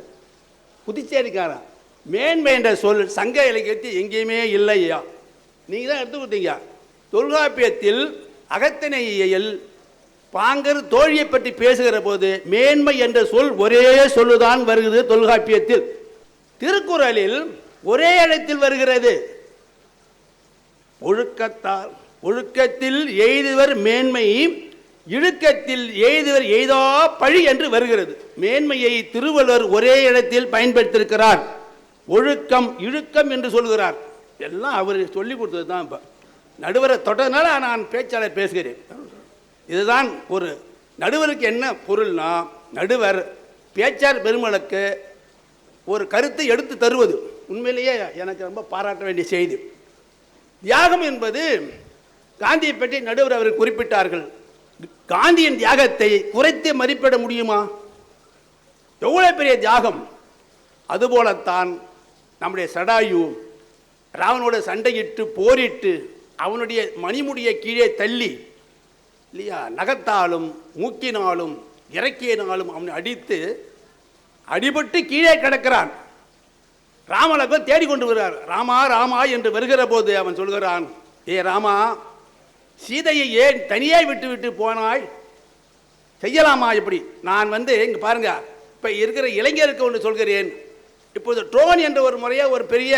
புதுச்சேரிக்காரன், மேன்மை என்ற சொல் சங்க இலக்கியத்தில் எங்கேயுமே இல்லை. ஐயா நீங்கள் தான் எடுத்து கொடுத்தீங்க. தொல்காப்பியத்தில் அகத்திணையில் பாங்கர் தோழியை பற்றி பேசுகிற போது மேன்மை என்ற சொல் ஒரே சொல்லுதான் வருகிறது தொல்காப்பியத்தில். திருக்குறளில் ஒரே இடத்தில் வருகிறது. ஒழுக்கத்தில் எய்துவர் மேன்மை, இழுக்கத்தில் எய்துவர் எய்தா பழி என்று வருகிறது. மேன்மையை திருவள்ளுவர் ஒரே இடத்தில் பயன்படுத்தியிருக்கிறார். ஒழுக்கம் இழுக்கம் என்று சொல்கிறார். எல்லாம் அவர் சொல்லி கொடுத்தது தான். இப்போ நடுவரை தொட்டதுனால நான் பேச்சாளர் பேசுகிறேன். இதுதான் ஒரு நடுவருக்கு என்ன பொருள்னா, நடுவர் பேச்சாளர் பெருமளுக்கு ஒரு கருத்தை எடுத்து தருவது உண்மையிலேயே எனக்கு ரொம்ப பாராட்ட வேண்டிய செய்தி. தியாகம் என்பது காந்தியை பற்றி நடுவர் அவர் குறிப்பிட்டார்கள். காந்தியின் தியாகத்தை குறைத்து மதிப்பிட முடியுமா? எவ்வளவு பெரிய தியாகம்! அதுபோலத்தான் நம்முடைய சடாயு ராவனோட சண்டையிட்டு போரிட்டு அவனுடைய மணிமுடியை கீழே தள்ளி இல்லையா, நகத்தாலும் மூக்கினாலும் இறக்கியனாலும் அவனை அடித்து அடிபட்டு கீழே கிடக்கிறான். ராமலக்ஷ்மணன் தேடிக்கொண்டு வருகிறார். ராமா ராமா என்று வருகிற போது அவன் சொல்கிறான், ஏ ராமா, சீதையை ஏன் தனியே விட்டு விட்டு போனாய்? செய்யலாமா இப்படி? நான் இங்கே பாருங்க, இப்போ இருக்கிற இளைஞருக்கு ஒன்று சொல்கிறேன். இப்போது ட்ரோன் என்ற ஒரு முறையாக ஒரு பெரிய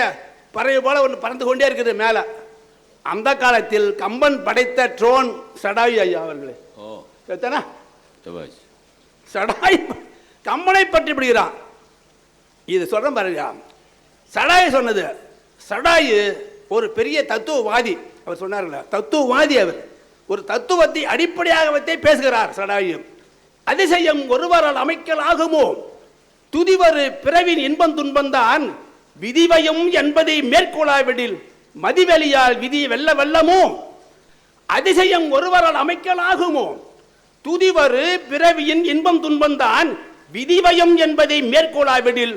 பறவை போல ஒன்று பறந்து கொண்டே இருக்குது மேலே. அந்த காலத்தில் கம்பன் படைத்த ட்ரோன் சடாயு ஐயா அவர்களே. எத்தனை சடாயு கம்பனை பற்றி விடுகிறான். இது சொல்கிறேன் பாருங்க. சடாயு சொன்னது, சடாயு ஒரு பெரிய தத்துவவாதி. அவர் சொன்னார்கள தத்துவவாதி. அவர் ஒரு தத்துவத்தை அடிப்படையாக வைத்தே பேசுகிறார் சடாயு. அதிசயம் ஒருவரால் அமைக்கலாகுமோ, துதிவரு பிறவின் இன்பம் துன்பந்தான், விதிவயம் என்பதை மேற்கொள்ளாவிடில் மதிவெளியால் விதி வெல்ல வெல்லமோ. அதிசயம் ஒருவரால் அமைக்கலாகுமோ, துதிவரு பிறவியின் இன்பம் துன்பந்தான், விதிவயம் என்பதை மேற்கொள்ளாவிடில்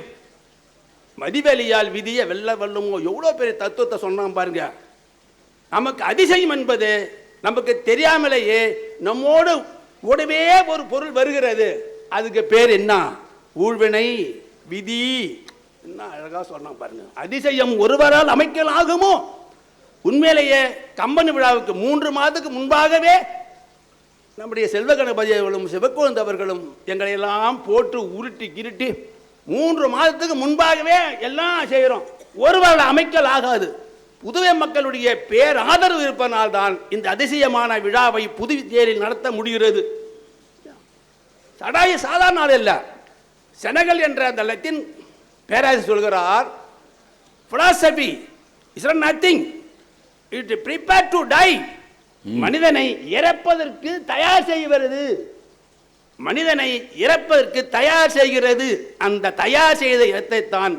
மதிவெளியால் விதியை வெல்ல வெல்லமோ. எவ்வளோ பெரிய தத்துவத்தை சொன்னான் பாருங்க. நமக்கு அதிசயம் என்பது நமக்கு தெரியாமலேயே நம்மோடு கூடவே ஒரு பொருள் வருகிறது. அதுக்கு பேர் என்ன? ஊழ்வினை, விதி. என்ன அழகா சொன்னான் பாருங்க. அதிசயம் ஒருவரால் அமைக்கலாகுமோ. உண்மையிலேயே கம்பன் விழாவுக்கு 3 மாதத்துக்கு முன்பாகவே நம்முடைய செல்வ கணபதி அவர்களும் சிவக்கோந்த அவர்களும் எங்களை எல்லாம் போட்டு உருட்டி கிருட்டி 3 மாதத்துக்கு முன்பாகவே எல்லாம் செய்கிறோம். ஒருவரால் அமைக்கல் ஆகாது. புதுவை மக்களுடைய பேர் ஆதரவு இருப்பதனால்தான் இந்த அதிசயமான விழாவை புதுச்சேரியில் நடத்த முடிகிறது. சடாயு சாதாரண ஆள் இல்லை. செனகல் என்ற அந்த லத்தீன் பேராசிரியர் சொல்கிறார், philosophy is nothing, it prepare to die. மனிதனை இறப்பதற்கு தயார் செய்கிறது. மனிதனை இறப்பதற்கு தயார் செய்கிறது. அந்த தயார் செய்த இடத்தை தான்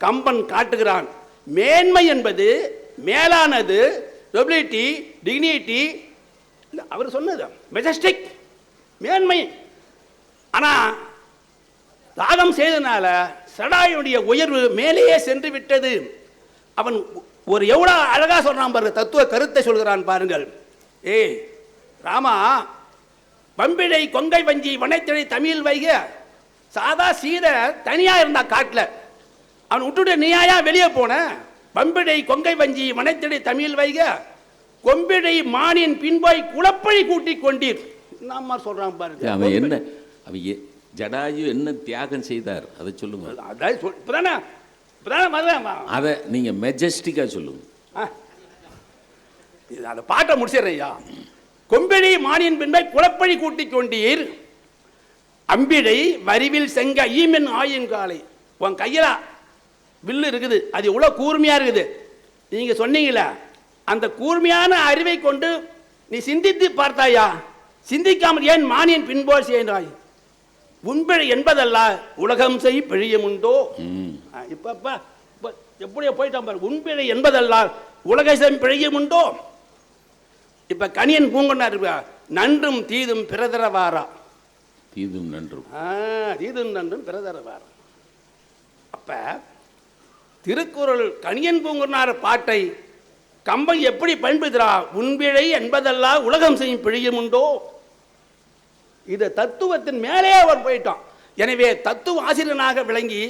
கம்பன் காட்டுகிறான். மேன்மை என்பது மேலானது, நொபிலிட்டி, டிக்னிட்டி, அவர் சொன்னது மெஜஸ்டிக் மேன்மை. ஆனால் தாகம் செய்தனால சடாயுடைய உயர்வு மேலேயே சென்று விட்டது. அவன் ஒரு எவ்வளோ அழகா சொல்றான் பாருங்க, தத்துவ கருத்தை சொல்கிறான் பாருங்கள். ஏய் ராமா, பம்பிடை கொங்கை வஞ்சி வனைத்திடை தமிழ் வைக. சாதா சீதை தனியா இருந்தா காட்டுல, அவன் விட்டுட்டு நீயா வெளியே போன. பம்பிடை கொங்கை வஞ்சி வனைத்திடை தமிழ் வைக, கொம்பிடை மானின் பின்போய் குளப்பழி கூட்டிக் கொண்டீர். நம்ம சொல்றான் பாருங்க. அவன் என்ன, அவன் ஜடாயு என்ன தியாகம் செய்தார் அதை சொல்லுங்க. அதை நீங்க மெஜஸ்டிக்கா சொல்லுங்க. அந்த பாட்டை முடிச்சிடறையா. கொம்பிடை மானின் பின்போய் குளப்பழி கூட்டிக் கொண்டீர், அம்பிடை வரிவில் செங்க ஈமென் ஆயின் காலை. உன் கையில வில்லு இருக்குது, அது எவ்வளவு கூர்மையா இருக்குது. நீங்க சொன்னீங்களா, அந்த கூர்மையான அறிவை கொண்டு நீ சிந்தித்து பார்த்தாயா? சிந்திக்காமல் ஏன் மானியன் பின்போல் செய்தாய்? உண்பிழை என்பதல்ல உலகம் செய் பிழையும் உண்டோ. இப்ப எப்படியோ போயிட்டான் பாரு. உண்பிழை என்பதல்ல உலக செய் பிழையும் உண்டோ. இப்ப கணியன் பூங்கொண்டார், நன்றும் தீதும் பிறதரவாரா. தீதும் நன்றும் தீதும் நன்றும் பிறதரவாரா. அப்ப திருக்குறள் கணியன் பூங்குன்னார் பாட்டை கம்பன் எப்படி பயன்படுத்துறா? உண்பிழை என்பதல்ல உலகம் செய்யும் பிழையும் உண்டோ. இது தத்துவத்தின் மேலே அவர் போயிட்டான். எனவே தத்துவ ஆசிரியனாக விளங்கி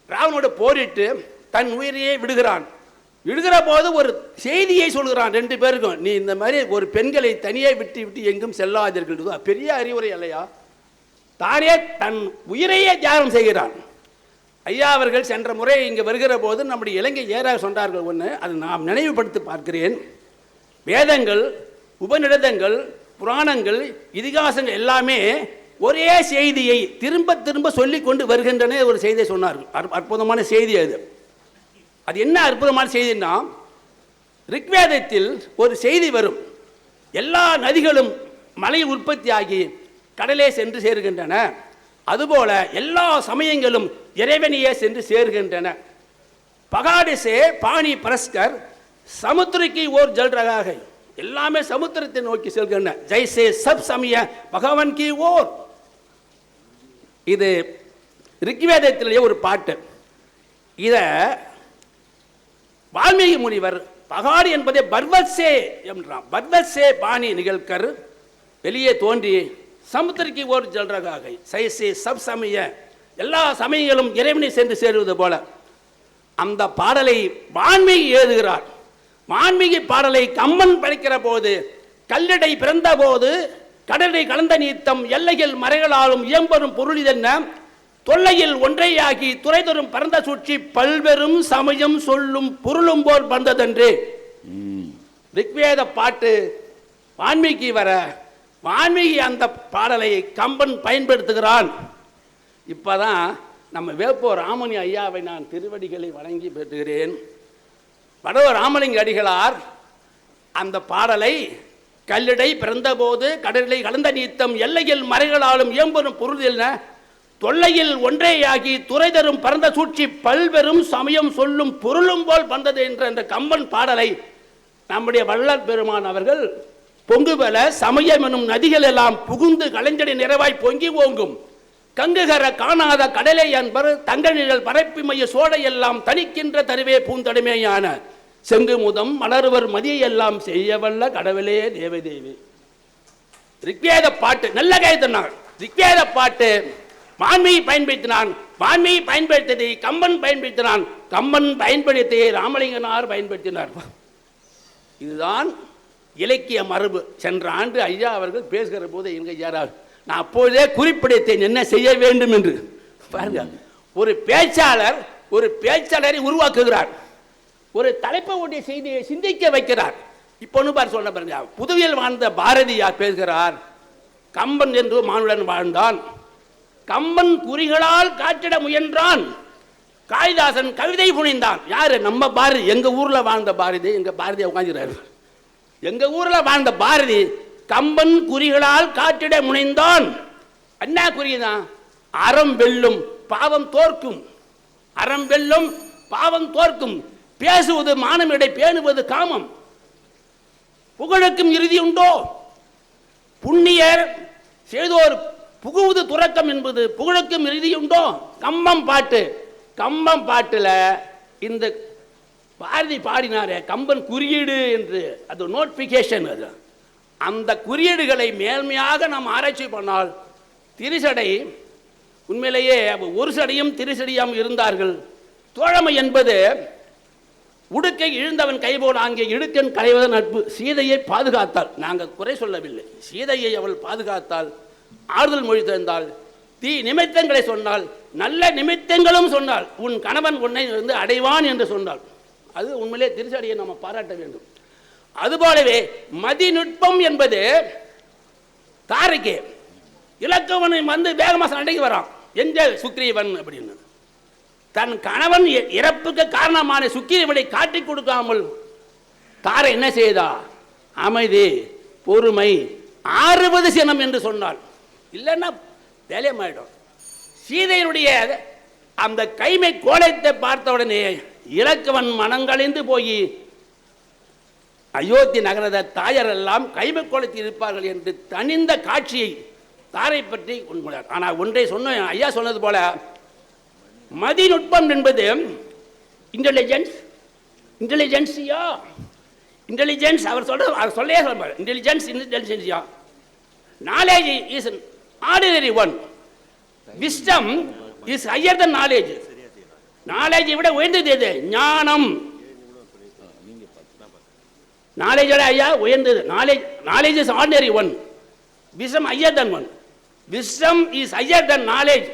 ராவனோட போரிட்டு தன் உயிரையே விடுகிறான். விடுகிற போது ஒரு செய்தியை சொல்கிறான் 2 பேருக்கும். நீ இந்த மாதிரி ஒரு பெண்களை தனியே விட்டு விட்டு எங்கும் செல்லாதீர்கள். பெரிய அறிவுரை இல்லையா? தானே தன் உயிரையே தியாகம் செய்கிறான். ஐயா அவர்கள் சென்ற முறை இங்கே வருகிற போது நம்முடைய இலங்கை ஏறாக சொன்னார்கள் ஒன்று, அது நாம் நினைவுபடுத்தி பார்க்கிறேன். வேதங்கள், உபநிடதங்கள், புராணங்கள், இதிகாசங்கள் எல்லாமே ஒரே செய்தியை திரும்ப திரும்ப சொல்லி கொண்டு வருகின்றன. ஒரு செய்தியை சொன்னார்கள். அற்புதமான செய்தி அது. அது என்ன அற்புதமான செய்தின்னா, ரிக்வேதத்தில் ஒரு செய்தி வரும். எல்லா நதிகளும் மழை உற்பத்தி ஆகி கடலே சென்று சேருகின்றன. அதுபோல எல்லா சமயங்களும் இறைவனையே சென்று சேர்கின்றன. பகாடிசே பாணி பரஸ்கர் சமுத்திரக்கு ஓர் ஜல் ரகாக. எல்லாமே சமுத்திரத்தை நோக்கி செல்கின்றன. ஜெய்சே சப் சமய பகவான் கி ஓர். இது ரிக்வேதத்திலேயே ஒரு பாட்டு. இத வால்மீகி முனிவர் பகாடி என்பதை பர்வத்சே என்றான். பர்வத்சே பாணி நிகழ்கர் வெளியே தோன்றி சமுத்திரக்கு ஓர் ஜல்ரகாகை சைசே சப் சமய, எல்லா சமயங்களும் இறைவனை சென்று சேருவது போல அந்த பாடலை வான்மீகி எழுதுகிறார். வான்மீகி பாடலை கம்பன் படிக்கிற போது கல்லடை பிறந்த போது கடலை கலந்த நீத்தம் எல்லையில் மறைகளாலும் இயம்பெறும் பொருள் இதென்ன தொல்லையில் ஒன்றையாகி துறை தரும் பரந்த சூழ்ச்சி பல்வெறும் சமயம் சொல்லும் பொருளும் போல் வந்ததென்று. ரிக்வேத பாட்டு வான்மீகி வர வான்மீகி அந்த பாடலை கம்பன் பயன்படுத்துகிறான். இப்பதான் நம்ம வேப்போ ராமணி ஐயாவை நான் திருவடிகளை வணங்கி பெற்றுகிறேன். வடவ ராமலிங்க அடிகளார் அந்த பாடலை கல்லிடை பிறந்தபோது கடலை கலந்த நீத்தம் எல்லையில் மறைகளாலும் இயம்பெறும் பொருள் என்ன தொல்லையில் ஒன்றேயாகி துறை தரும் பரந்த சூழ்ச்சி பல்வெறும் சமயம் சொல்லும் பொருளும் போல் வந்தது என்ற அந்த கம்பன் பாடலை நம்முடைய வள்ளல் பெருமான் அவர்கள் பொங்குபல சமயம் எனும் நதிகள் எல்லாம் புகுந்து கலைஞடி நிறைவாய் பொங்கி ஓங்கும் கங்குகர காணாத கடலை என்பர் தங்கநிழல் பரப்பி மைய சோடை எல்லாம் தணிக்கின்ற தருவே பூந்தடுமையான செங்கு முதம் மலர்வர் மதியெல்லாம் செய்யவல்ல கடவுளே தேவதேவி. ரிக்வேத பாட்டு நல்ல கைத்தனார். ரிக்வேத பாட்டு வான்மீகி பயன்படுத்தினான். வான்மீகி பயன்படுத்தியதை கம்பன் பயன்படுத்தினான். கம்பன் பயன்படுத்தியை ராமலிங்கனார் பயன்படுத்தினார். இதுதான் இலக்கிய மரபு. சென்ற ஆண்டு ஐயா அவர்கள் பேசுகிற போது எங்க யாரால் நான் அப்போதே குறிப்பிடுத்தேன் என்ன செய்ய வேண்டும் என்று. பாருங்க, ஒரு பேச்சாளரை உருவாக்குகிறார், ஒரு தலைப்பை உடைய செய்தியை சிந்திக்க வைக்கிறார். இப்போ சொல்ல பாருங்க, புதுவையில் வாழ்ந்த பாரதியார் பேசுகிறார். கம்பன் என்று மானுடன் வாழ்ந்தான், கம்பன் குறிகளால் காட்டிட முயன்றான், காளிதாசன் கவிதை புனிந்தான். யாரு? நம்ம பாரதி. எங்க ஊர்ல வாழ்ந்த பாரதி. எங்க பாரதியை உட்காந்துறாரு. எங்க ஊர்ல வாழ்ந்த பாரதி கம்பன் குறிகளால் காட்டிட முனைந்தான். என்ன குறிதான்? அறம் வெல்லும் பாவம் தோற்கும். அறம் வெல்லும் பாவம் தோற்கும். பேசுவது மானமிடை, பேணுவது காமம். புகழுக்கும் இறுதி உண்டோ? புண்ணியர் செய்தோர் புகுவது துறக்கம் என்பது புகழுக்கும் இறுதி உண்டோ? கம்பம் பாட்டு. கம்பம் பாட்டுல இந்த பாரதி பாடினாரே கம்பன் குறியீடு என்று, அது நோட்டிபிகேஷன். அது அந்த குறியீடுகளை மேல்மையாக நாம் ஆராய்ச்சி பண்ணால் திரிசடை உண்மையிலேயே ஒரு சடையும் திரிசடியாம் இருந்தார்கள். தோழமை என்பது உடுக்கை இழுந்தவன் கைபோல் அங்கே இடுக்கன் களைவதன் நட்பு. சீதையை பாதுகாத்தாள், நாங்கள் குறை சொல்லவில்லை. சீதையை அவள் பாதுகாத்தாள், ஆறுதல் மொழி தந்தாள், தீ நிமித்தங்களை சொன்னால், நல்ல நிமித்தங்களும் சொன்னால். உன் கணவன் உன்னை வந்து அடைவான் என்று சொன்னாள். அது உண்மையிலே திருச்சடையை நம்ம பாராட்ட வேண்டும். அதுபோலவே மதிநுட்பம் என்பது தாரைக்கு இலக்கவனை வந்து வேகமாக சண்டைக்கு வரான். எங்க சுக்ரீவன் அப்படின்னு தன் கணவன் இறப்புக்கு காரணமான சுக்ரீவனை காட்டி கொடுக்காமல் தாரை என்ன செய்தா? அமைதி, பொறுமை, 60 சினம் என்று சொன்னாள். இல்லைன்னா வேலையமாயிடும். சீதையினுடைய அந்த கைமை கோலத்தை பார்த்த உடனே இலக்கவன் மனங்களைந்து போய் அயோத்தி நகரத தாயர் எல்லாம் கைமை கோலத்தில் இருப்பார்கள் என்று தனிந்த காட்சியை தாரை பற்றி உண்மையார். ஆனால் ஒன்றை சொன்ன ஐயா சொன்னது போல மதிநுட்பம் என்பது இன்டெலிஜென்ஸ் அவர் சொல்லே சொல்ல intelligentsia. Knowledge is ordinary one, wisdom is higher than knowledge. நாலேஜை விட உயர்ந்தது எது? ஞானம். நாலேஜோட ஐயா உயர்ந்தது. Knowledge is ordinary one, wisdom higher than one. Wisdom is higher than knowledge.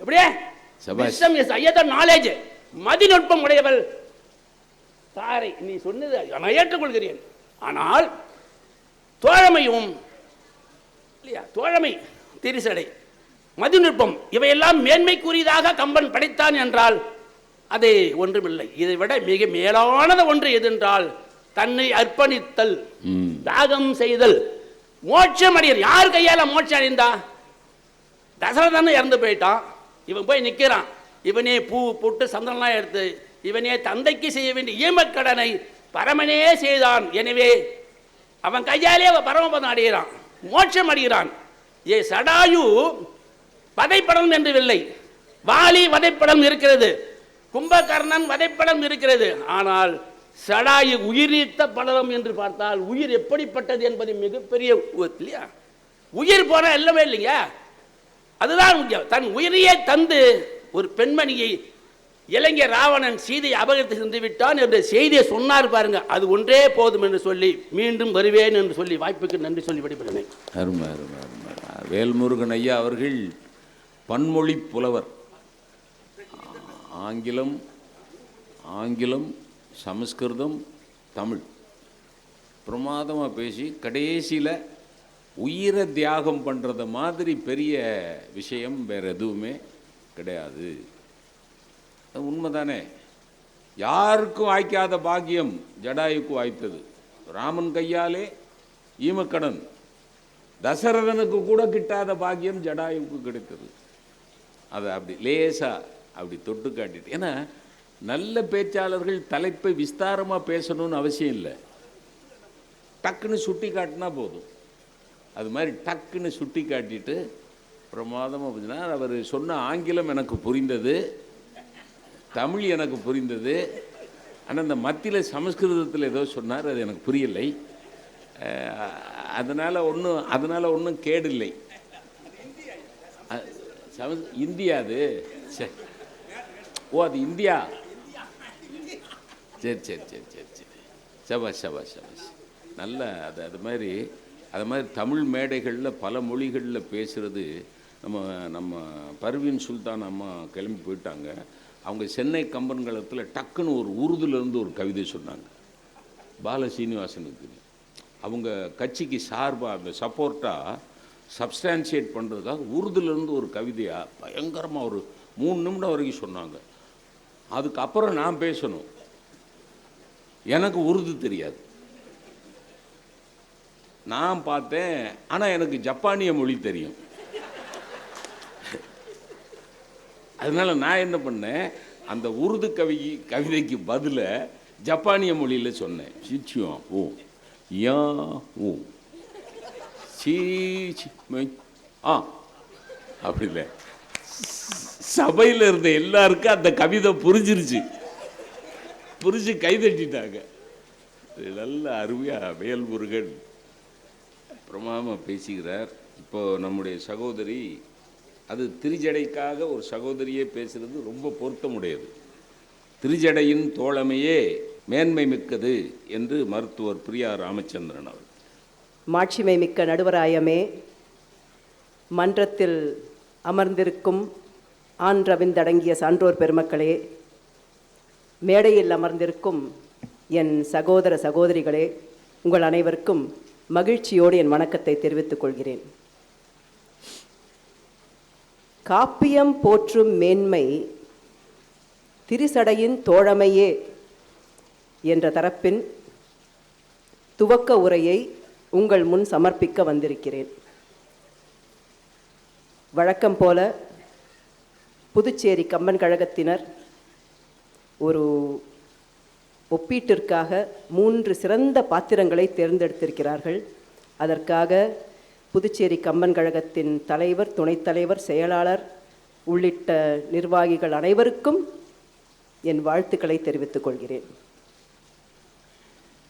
எப்படியே? Wisdom is higher than knowledge. மதிநுட்பம் உடையவள் தாரை. நீ சொன்னது நான் ஏற்றுக்கொள்கிறேன். ஆனால் தோழமையும் இல்லையா, தோழமை, திரிசடை, மதிநுட்பம் இவையெல்லாம் மேன்மைக்குரியதாக கம்பன் படைத்தான் என்றால் அது ஒன்றுமில்லை. இதை விட மிக மேலானது ஒன்று எதென்றால் தன்னை அர்ப்பணித்தல், தியாகம் செய்தல், மோட்சம் அடையல். யார் கையால மோட்சம் அடைந்தா? தசரதன் இறந்து போயிட்டான், இவன் போய் நிற்கிறான். இவனே பூ போட்டு சந்தனம்லாம் எடுத்து இவனே தந்தைக்கு செய்ய வேண்டிய ஈமக்கடனை பரமனே செய்தான். எனவே அவன் கையாலே பரமபதம் அடைகிறான், மோட்சம் அடைகிறான். ஏ சடாயு வதைப்படம் என்று இல்லை, வாலி வதைப்படம் இருக்கிறது, கும்பகர்ணன் வதைப்படம் இருக்கிறது. ஆனால் சடாயு உயிரித்த படலம் என்று பார்த்தால் உயிர் எப்படிப்பட்டது என்பது மிகப்பெரிய இல்லையா. உயிர் போனா எல்லாமே இல்லைங்க. அதுதான் முக்கியம். தன் உயிரையே தந்து ஒரு பெண்மணியை இளைஞர் ராவணன் சீதையை அபகரித்து சென்று விட்டான் என்ற செய்தியை சொன்னார் பாருங்க. அது ஒன்றே போதும் என்று சொல்லி மீண்டும் வருவேன் என்று சொல்லி வாய்ப்புக்கு நன்றி சொல்லி விடைபெறுகிறேன். அருமை அருமை அருமை. வேல்முருகன் ஐயா அவர்கள் பன்மொழி புலவர். ஆங்கிலம் சமஸ்கிருதம் தமிழ் பிரமாதமாக பேசி கடைசியில் உயிரை தியாகம் பண்ணுறத மாதிரி பெரிய விஷயம் வேறு எதுவுமே கிடையாது. உண்மைதானே? யாருக்கும் வாய்க்காத பாக்கியம் ஜடாயுக்கு வாய்த்தது. ராமன் கையாலே ஈமக்கடன். தசரதனுக்கு கூட கிட்டாத பாக்கியம் ஜடாயுக்கு கிடைத்தது. அதை அப்படி லேசாக அப்படி தொட்டு காட்டிட்டு. ஏன்னா நல்ல பேச்சாளர்கள் தலைப்பை விஸ்தாரமாக பேசணும்னு அவசியம் இல்லை, டக்குன்னு சுட்டி காட்டினா போதும். அது மாதிரி டக்குன்னு சுட்டி காட்டிட்டு பிரமாதமாக புரிஞ்சுனா. அவர் சொன்ன ஆங்கிலம் எனக்கு புரிந்தது, தமிழ் எனக்கு புரிந்தது. ஆனால் இந்த மத்தியில் சமஸ்கிருதத்தில் ஏதோ சொன்னார், அது எனக்கு புரியலை. அதனால் ஒன்றும் கேடில்லை. இந்தியா அது. சரி, ஓ அது இந்தியா. சரி சரி சரி சரி சரி, சபாஷ் சபாஷ் சபாஷ். நல்ல அது மாதிரி தமிழ் மேடைகளில் பல மொழிகளில் பேசுகிறது. நம்ம பர்வீன் சுல்தான் அம்மா கிளம்பி போயிட்டாங்க. அவங்க சென்னை கம்பன்களத்தில் டக்குன்னு ஒரு உருதுலேருந்து ஒரு கவிதை சொன்னாங்க. பால சீனிவாசனுக்கு அவங்க கட்சிக்கு சார்பாக அந்த சப்போர்ட்டாக சப்ஸ்டான்ஷியேட் பண்ணுறதுக்காக உருதுலேருந்து ஒரு கவிதையாக பயங்கரமாக ஒரு 3 நிமிடம் வரைக்கும் சொன்னாங்க. அதுக்கப்புறம் நான் பேசணும். எனக்கு உருது தெரியாது, நான் பார்த்தேன். ஆனால் எனக்கு ஜப்பானிய மொழி தெரியும். அதனால் நான் என்ன பண்ணேன், அந்த உருது கவிதைக்கு பதில ஜப்பானிய மொழியில் சொன்னேன். சிச்சியம் ஓ யா ஓ சீ அப்படி இல்லை. சபையில் இருந்த எல்லாருக்கும் அந்த கவிதை புரிஞ்சிருச்சு, புரிஞ்சு கைதட்டிட்டாங்க. நல்ல அருமையாக வேல்முருகன் பிரமாதமாக பேசுகிறார். இப்போது நம்முடைய சகோதரி, அது திருஜடைக்காக ஒரு சகோதரியே பேசுகிறது ரொம்ப பொருத்தமுடையது. திருஜடையின் தோழமையே மேன்மை மிக்கது என்று மருத்துவர் பிரியா ராமச்சந்திரன் அவர். மாட்சிமை மிக்க நடுவராயமே, மன்றத்தில் அமர்ந்திருக்கும் ஆண் ரவிந்தடங்கிய சான்றோர் பெருமக்களே, மேடையில் அமர்ந்திருக்கும் என் சகோதர சகோதரிகளே, உங்கள் அனைவருக்கும் மகிழ்ச்சியோடு என் வணக்கத்தை தெரிவித்துக் கொள்கிறேன். காப்பியம் போற்றும் மேன்மை திரிசடையின் தோழமையே என்ற தரப்பின் துவக்க உரையை உங்கள் முன் சமர்ப்பிக்க வந்திருக்கிறேன். வழக்கம் போல புதுச்சேரி கம்பன் கழகத்தினர் ஒரு ஒப்பீட்டிற்காக 3 சிறந்த பாத்திரங்களை தேர்ந்தெடுத்திருக்கிறார்கள். அதற்காக புதுச்சேரி கம்பன் கழகத்தின் தலைவர், துணைத் தலைவர், செயலாளர் உள்ளிட்ட நிர்வாகிகள் அனைவருக்கும் என் வாழ்த்துக்களை தெரிவித்துக் கொள்கிறேன்.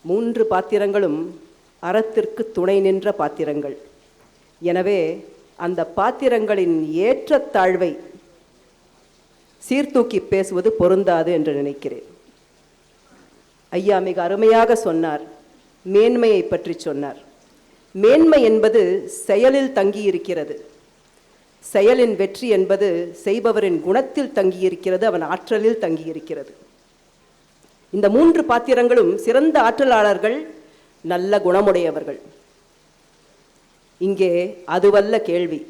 3 பாத்திரங்களும் அறத்திற்கு துணை நின்ற பாத்திரங்கள். எனவே அந்த பாத்திரங்களின் ஏற்றத்தாழ்வை சீர்தூக்கி பேசுவது பொருந்தாது என்று நினைக்கிறேன். ஐயா மிக அருமையாக சொன்னார், மேன்மையை பற்றி சொன்னார். மேன்மை என்பது செயலில் தங்கியிருக்கிறது. செயலின் வெற்றி என்பது செய்பவரின் குணத்தில் தங்கியிருக்கிறது, அவன் ஆற்றலில் தங்கியிருக்கிறது. இந்த 3 பாத்திரங்களும் சிறந்த ஆற்றலாளர்கள், நல்ல குணமுடையவர்கள். இங்கே அதுவல்ல கேள்வி.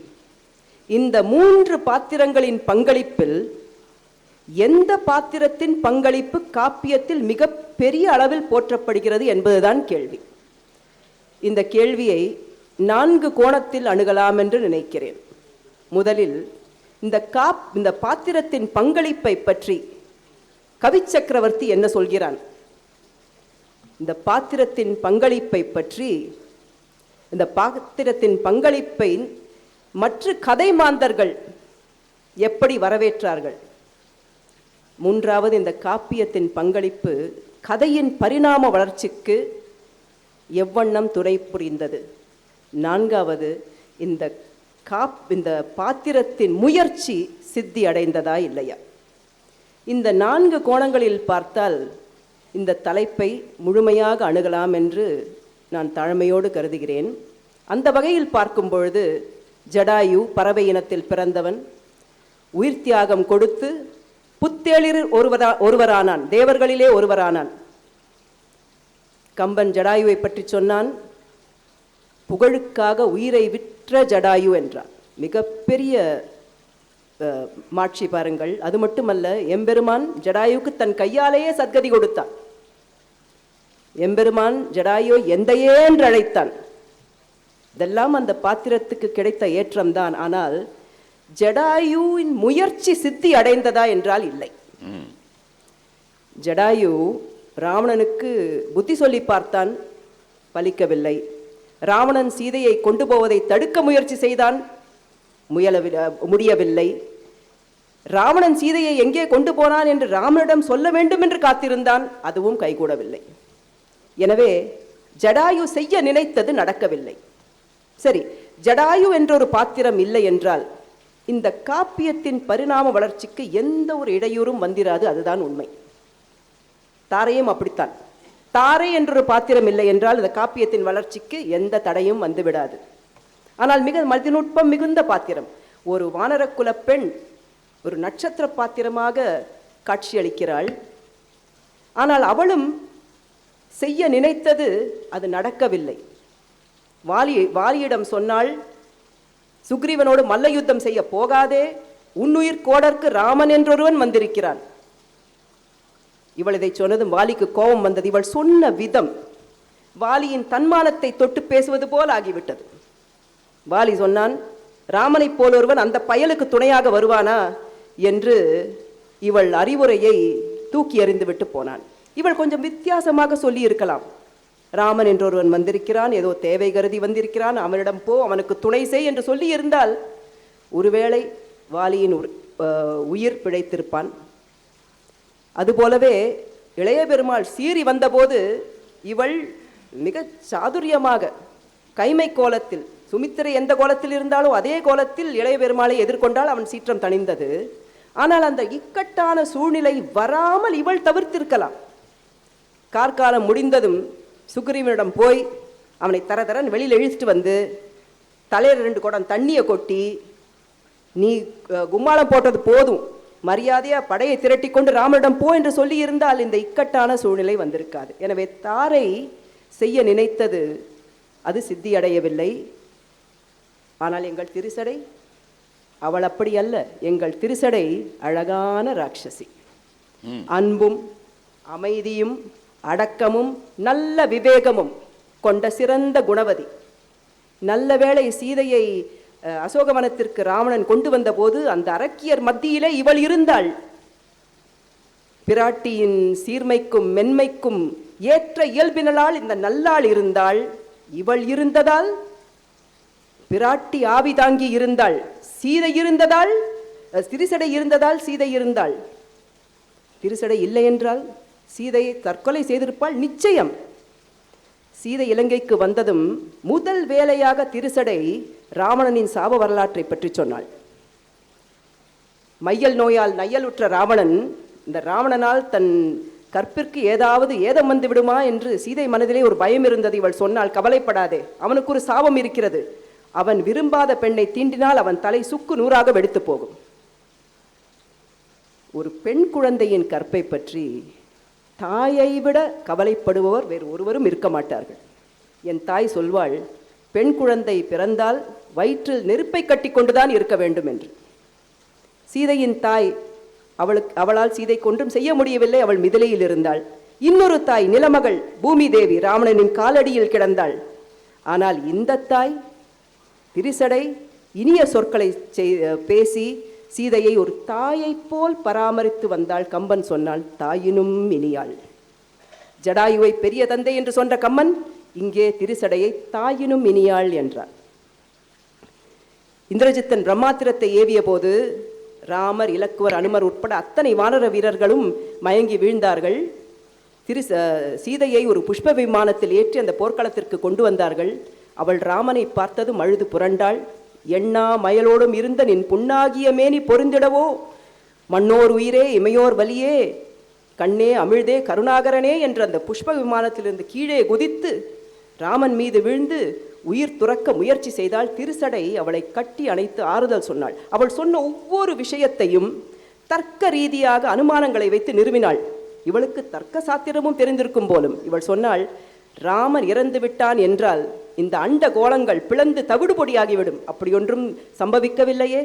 இந்த 3 பாத்திரங்களின் பங்களிப்பில் எந்த பாத்திரத்தின் பங்களிப்பு காப்பியத்தில் மிக பெரிய அளவில் போற்றப்படுகிறது என்பதுதான் கேள்வி. இந்த கேள்வியை 4 கோணத்தில் அணுகலாம் என்று நினைக்கிறேன். முதலில் இந்த பாத்திரத்தின் பங்களிப்பை பற்றி கவி சக்கரவர்த்தி என்ன சொல்கிறான்? இந்த பாத்திரத்தின் பங்களிப்பை பற்றி, இந்த பாத்திரத்தின் பங்களிப்பை மற்ற கதை மாந்தர்கள் எப்படி வரவேற்றார்கள்? 3வது, இந்த காப்பியத்தின் பங்களிப்பு கதையின் பரிணாம வளர்ச்சிக்கு எவ்வண்ணம் துணை புரிந்தது? 4வது, இந்த பாத்திரத்தின் முயற்சி சித்தி அடைந்ததா இல்லையா? இந்த 4 கோணங்களில் பார்த்தால் இந்த தலைப்பை முழுமையாக அணுகலாம் என்று நான் தாழ்மையோடு கருதுகிறேன். அந்த வகையில் பார்க்கும் பொழுது ஜடாயு பறவை இனத்தில் பிறந்தவன், உயிர் தியாகம் கொடுத்து புத்தேளிர் ஒருவரானான், தேவர்களிலே ஒருவரானான். கம்பன் ஜடாயுவை பற்றி சொன்னான், புகழுக்காக உயிரை விற்ற ஜடாயு என்றான். மிகப்பெரிய மாட்சி பாருங்கள். அது மட்டுமல்ல, எம்பெருமான் ஜடாயுக்கு தன் கையாலேயே சத்கதி கொடுத்தான். எம்பெருமான் ஜடாயு எந்தையே என்று அழைத்தான். இதெல்லாம் அந்த பாத்திரத்துக்கு கிடைத்த ஏற்றம்தான். ஆனால் ஜடாயுவின் முயற்சி சித்தி அடைந்ததா என்றால் இல்லை. ஜடாயு ராவணனுக்கு புத்தி சொல்லி பார்த்தான், பலிக்கவில்லை. ராவணன் சீதையை கொண்டு போவதை தடுக்க முயற்சி செய்தான், முடியவில்லை. ராவணன் சீதையை எங்கே கொண்டு போனான் என்று ராமனிடம் சொல்ல வேண்டும் என்று காத்திருந்தான், அதுவும் கைகூடவில்லை. எனவே ஜடாயு செய்ய நினைத்தது நடக்கவில்லை. சரி, ஜடாயு என்றொரு பாத்திரம் இல்லை என்றால் இந்த காப்பியத்தின் பரிணாம வளர்ச்சிக்கு எந்த ஒரு இடையூறும் வந்திராது. அதுதான் உண்மை. தாரையும் அப்படித்தான். தாரை என்றொரு பாத்திரம் இல்லை என்றால் இந்த காப்பியத்தின் வளர்ச்சிக்கு எந்த தடையும் வந்துவிடாது. ஆனால் மிக மதிநுட்பம் மிகுந்த பாத்திரம். ஒரு வானரக்குல பெண் ஒரு நட்சத்திர பாத்திரமாக காட்சியளிக்கிறாள். ஆனால் அவளும் செய்ய நினைத்தது அது நடக்கவில்லை. வாலியிடம் சொன்னாள், சுக்ரீவனோடு மல்ல யுத்தம் செய்ய போகாதே, உன்னுயிர் கோடற்கு ராமன் என்றொருவன் வந்திருக்கிறான். இவள் இதை சொன்னதும் வாலிக்கு கோபம் வந்தது. இவள் சொன்ன விதம் வாலியின் தன்மானத்தை தொட்டு பேசுவது போல் ஆகிவிட்டது. வாலி சொன்னான், ராமனை போல் ஒருவன் அந்த பயலுக்கு துணையாக வருவானா என்று இவள் அறிவுரையை தூக்கி எறிந்து விட்டு போனான். இவள் கொஞ்சம் வித்தியாசமாக சொல்லி இருக்கலாம். ராமன் என்றொருவன் வந்திருக்கிறான், ஏதோ தேவை கருதி வந்திருக்கிறான், அவனிடம் போ, அவனுக்கு துணை செய் என்று சொல்லி இருந்தால் ஒருவேளை வாலியின் உயிர் பிழைத்திருப்பான். அதுபோலவே இளைய பெருமாள் சீறி வந்தபோது இவள் மிக சாதுரியமாக கைமை கோலத்தில், சுமித்திரை எந்த கோலத்தில் இருந்தாலோ அதே கோலத்தில் இளைய பெருமாளை எதிர்கொண்டால் அவன் சீற்றம் தணிந்தது. ஆனால் அந்த இக்கட்டான சூழ்நிலை வராமல் இவள் தவிர்த்திருக்கலாம். கார்காலம் முடிந்ததும் சுக்ரீவனிடம் போய் அவனை தரதரன் வெளியில் இழுத்துட்டு வந்து தலையில் 2 குடம் தண்ணியை கொட்டி, நீ கும்மாளம் போட்டது போதும், மரியாதையாக படையை திரட்டி கொண்டு ராமனிடம் போ என்று சொல்லி இருந்தால் இந்த இக்கட்டான சூழ்நிலை வந்திருக்காது. எனவே தாரை செய்ய நினைத்தது அது சித்தியடையவில்லை. ஆனால் எங்கள் திருசடை அவள் அப்படி அல்ல. எங்கள் திருசடை அழகான ராட்சசி, அன்பும் அமைதியும் அடக்கமும் நல்ல விவேகமும் கொண்ட சிறந்த குணவதி. நல்ல வேளை சீதையை அசோகவனத்திற்கு ராவணன் கொண்டு வந்த போது அந்த அரக்கியர் மத்தியிலே இவள் இருந்தாள். பிராட்டியின் சீர்மைக்கும் மென்மைக்கும் ஏற்ற இயல்பினளால் இந்த நல்லாள் இருந்தாள். இவள் இருந்ததால் பிராட்டி ஆவி தாங்கி இருந்தாள். சீதை இருந்ததால், திருசடை இருந்ததால் சீதை இருந்தாள். திருசடை இல்லை என்றால் சீதையை தற்கொலை செய்திருப்பாள் நிச்சயம். சீதை இலங்கைக்கு வந்ததும் முதல் வேலையாக திருசடை ராவணனின் சாப வரலாற்றை பற்றி சொன்னாள். மையல் நோயால் நையலுற்ற ராவணன், இந்த ராவணனால் தன் கற்பிற்கு ஏதாவது ஏதம் வந்து விடுமா என்று சீதை மனதிலே ஒரு பயம் இருந்தது. இவள் சொன்னால், கவலைப்படாதே, அவனுக்கு ஒரு சாபம் இருக்கிறது, அவன் விரும்பாத பெண்ணை தீண்டினால் அவன் தலை சுக்கு நூறாக வெடித்து போகும். ஒரு பெண் குழந்தையின் கற்பை பற்றி தாயை விட கவலைப்படுபவர் வேறு ஒருவரும் இருக்க மாட்டார்கள். என் தாய் சொல்வாள், பெண் குழந்தை பிறந்தால் வயிற்றில் நெருப்பை கட்டி கொண்டுதான் இருக்க வேண்டும் என்று. சீதையின் தாய், அவளால் சீதைக்கு ஒன்றும் செய்ய முடியவில்லை, அவள் மிதிலையில் இருந்தாள். இன்னொரு தாய் நிலமகள் பூமி தேவி ராவணனின் காலடியில் கிடந்தாள். ஆனால் இந்த தாய் திரிசடை இனிய சொற்களை பேசி சீதையை ஒரு தாயைப் போல் பராமரித்து வந்தாள். கம்பன் சொன்னாள், தாயினும் இனியாள். ஜடாயுவை பெரிய தந்தை என்று சொன்ன கம்பன் இங்கே திரிசடையை தாயினும் இனியாள் என்றார். இந்திரஜித்தன் பிரம்மாத்திரத்தை ஏவிய போது ராமர், இலக்குவர், அனுமர் உட்பட அத்தனை வானர வீரர்களும் மயங்கி வீழ்ந்தார்கள். சீதையை ஒரு புஷ்ப விமானத்தில் ஏற்றி அந்த போர்க்களத்திற்கு கொண்டு வந்தார்கள். அவள் ராமனை பார்த்ததும் அழுது புரண்டாள். எண்ணா மயலோடும் இருந்த நின் புண்ணாகிய மேனி பொருந்திடவோ, மண்ணோர் உயிரே இமையோர் வலியே, கண்ணே அமிழ்தே கருணாகரனே என்று அந்த புஷ்ப விமானத்திலிருந்து கீழே குதித்து ராமன் மீது விழுந்து உயிர் துறக்க முயற்சி செய்தாள். திருசடை அவளை கட்டி அணைத்து ஆறுதல் சொன்னாள். அவள் சொன்ன ஒவ்வொரு விஷயத்தையும் தர்க்க ரீதியாக அனுமானங்களை வைத்து நிறுவினாள். இவளுக்கு தர்க்க சாத்திரமும் தெரிந்திருக்கும் போலும். இவள் சொன்னாள், ராமன் இறந்து விட்டான் என்றால் இந்த அண்ட கோலங்கள் பிளந்து தவிடுபொடியாகிவிடும். அப்படியொன்றும் சம்பவிக்கவில்லையே.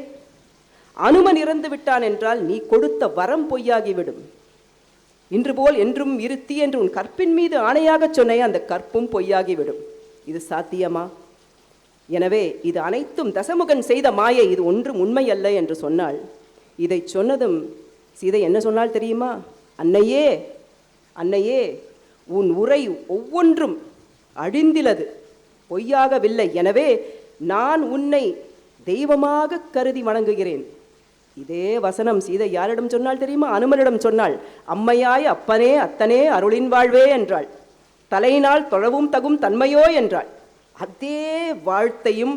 அனுமன் இறந்து விட்டான் என்றால் நீ கொடுத்த வரம் பொய்யாகிவிடும். இன்று போல் என்றும் இருத்தி என்று உன் கற்பின் மீது ஆணையாக சொன்ன அந்த கற்பும் பொய்யாகிவிடும். இது சாத்தியமா? எனவே இது அனைத்தும் தசமுகன் செய்த மாயை, இது ஒன்றும் உண்மை அல்ல என்று சொன்னாள். இதை சொன்னதும் சீதை என்ன சொன்னால் தெரியுமா? அன்னையே, அன்னையே, உன் உரை ஒவ்வொன்றும் அழிந்திலது, பொய்யாகவில்லை. எனவே நான் உன்னை தெய்வமாக கருதி வணங்குகிறேன். இதே வசனம் சீதை யாரிடம் சொன்னால் தெரியுமா? அனுமனிடம் சொன்னாள். அம்மையாய் அப்பனே அத்தனே அருளின் வாழ்வே என்றாள். தலையினால் தொழவும் தகும் தன்மையோ என்றாள். அதே வாழ்த்தையும்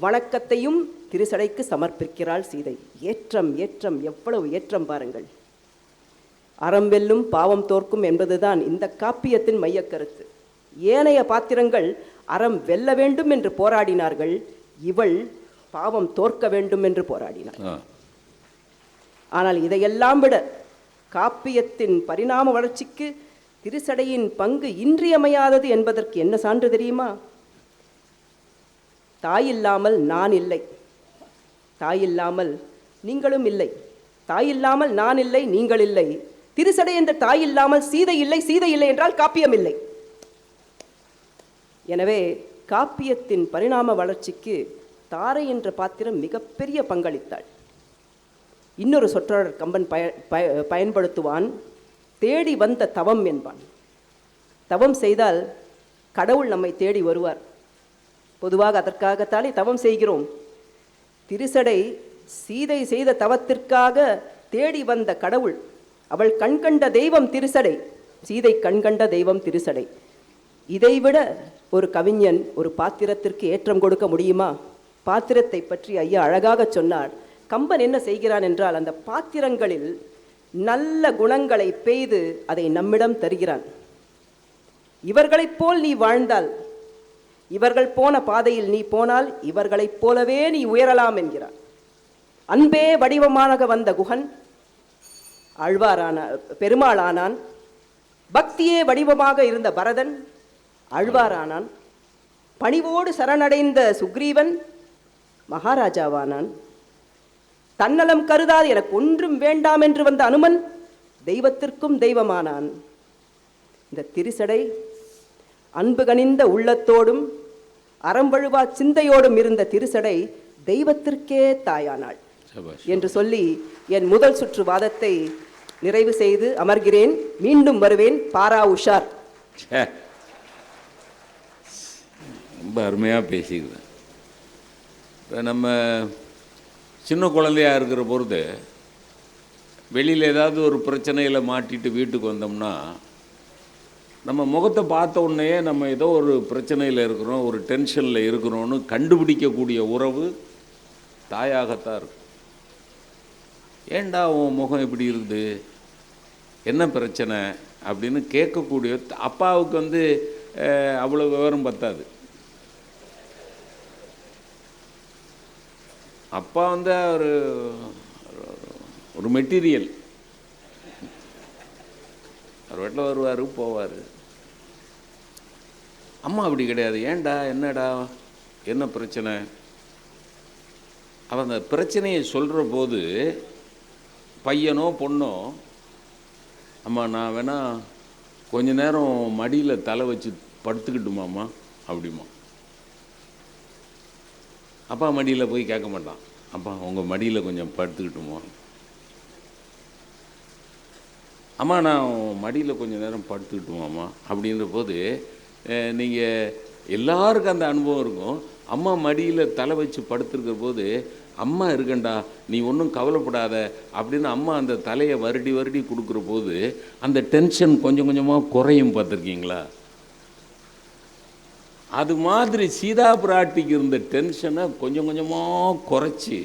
வணக்கத்தையும் திருசடைக்கு சமர்ப்பிக்கிறாள் சீதை. ஏற்றம், ஏற்றம், எவ்வளவு ஏற்றம் பாருங்கள். அறம் வெல்லும் பாவம் தோற்கும் என்பதுதான் இந்த காப்பியத்தின் மையக்கருத்து. ஏனைய பாத்திரங்கள் அறம் வெல்ல வேண்டும் என்று போராடினார்கள், இவள் பாவம் தோற்க வேண்டும் என்று போராடினாள். ஆனால் இதையெல்லாம் விட காப்பியத்தின் பரிணாம வளர்ச்சிக்கு திருசடையின் பங்கு இன்றியமையாதது என்பதற்கு என்ன சான்று தெரியுமா? தாயில்லாமல் நான் இல்லை, தாயில்லாமல் நீங்களும் இல்லை, தாயில்லாமல் நான் இல்லை, நீங்கள் இல்லை. திருசடை என்ற தாயில்லாமல் சீதை இல்லை, சீதை இல்லை என்றால் காப்பியம் இல்லை. எனவே காப்பியத்தின் பரிணாம வளர்ச்சிக்கு தாரை என்ற பாத்திரம் மிகப்பெரிய பங்களித்தாள். இன்னொரு சொற்றொடர் கம்பன் பயன்படுத்துவான். தேடி வந்த தவம் என்பான். தவம் செய்தால் கடவுள் நம்மை தேடி வருவார். பொதுவாக அதற்காகத்தானே தவம் செய்கிறோம். திருசடை சீதை செய்த தவத்திற்காக தேடி வந்த கடவுள். அவள் கண்கண்ட தெய்வம் திருசடை, சீதை கண்கண்ட தெய்வம் திருசடை. இதைவிட ஒரு கவிஞன் ஒரு பாத்திரத்திற்கு ஏற்றம் கொடுக்க முடியுமா? பாத்திரத்தை பற்றி ஐயா அழகாக சொன்னார். கம்பன் என்ன செய்கிறான் என்றால், அந்த பாத்திரங்களில் நல்ல குணங்களை பெய்து அதை நம்மிடம் தருகிறான். இவர்களைப் போல் நீ வாழ்ந்தால், இவர்கள் போன பாதையில் நீ போனால் இவர்களைப் போலவே நீ உயரலாம் என்கிறான். அன்பே வடிவமாக வந்த குகன் பெருமாளானான். பக்தியே வடிவமாக இருந்த பரதன் ஆழ்வாரானான். பணிவோடு சரணடைந்த சுக்ரீவன் மகாராஜாவானான். தன்னலம் கருதாது எனக்கு ஒன்றும் வேண்டாம் என்று வந்த அனுமன் தெய்வத்திற்கும் தெய்வமானான். இந்த திருசடை அன்பு கனிந்த உள்ளத்தோடும் அறம்பழுவா சிந்தையோடும் இருந்த திருசடை தெய்வத்திற்கே தாயானாள் என்று சொல்லி என் முதல் சுற்று வாதத்தை நிறைவு செய்து அமர்கிறேன். மீண்டும் வருவேன். பாரா உஷார். ரொம்ப அருமையாக பேசிக்கிறேன். இப்போ நம்ம சின்ன குழந்தையாக இருக்கிற பொழுது வெளியில் ஏதாவது ஒரு பிரச்சனையில் மாட்டிட்டு வீட்டுக்கு வந்தோம்னா நம்ம முகத்தை பார்த்த உடனே நம்ம ஏதோ ஒரு பிரச்சனையில் இருக்கிறோம், ஒரு டென்ஷனில் இருக்கிறோன்னு கண்டுபிடிக்கக்கூடிய உறவு தாயாகத்தான் இருக்கும். ஏண்டா உன் முகம் இப்படி இருக்குது, என்ன பிரச்சனை அப்படின்னு கேட்கக்கூடிய அப்பாவுக்கு அவ்வளோ விவரம் பத்தாது. அப்பா ஒரு மெட்டீரியல், அவர் வீட்டில் வருவார் போவார். அம்மா அப்படி கிடையாது. ஏண்டா என்னடா என்ன பிரச்சனை? அவன் அந்த பிரச்சனையை சொல்கிற போது பையனோ பொண்ணோ, அம்மா நான் வேணா கொஞ்ச நேரம் மடியில் தலை வச்சு படுத்துக்கிட்டுமாம்மா அப்படிமா. அப்பா மடியில் போய் கேட்க மாட்டான், அப்பா உங்கள் மடியில் கொஞ்சம் படுத்துக்கிட்டுமா. அம்மா நான் மடியில் கொஞ்சம் நேரம் படுத்துக்கிட்டுமாம்மா அப்படின்ற போது நீங்கள் எல்லாருக்கும் அந்த அனுபவம் இருக்கும். அம்மா மடியில் தலை வச்சு படுத்துருக்கிற போது அம்மா இருக்கண்டா நீ ஒன்றும் கவலைப்படாத அப்படின்னு அம்மா அந்த தலையை வருடி வருடி கொடுக்குற போது அந்த டென்ஷன் கொஞ்சம் கொஞ்சமாக குறையும். பார்த்துருக்கீங்களா? அது மாதிரி சீதா பிராட்டிக்கு இருந்த டென்ஷனை கொஞ்சம் கொஞ்சமாக குறைச்சி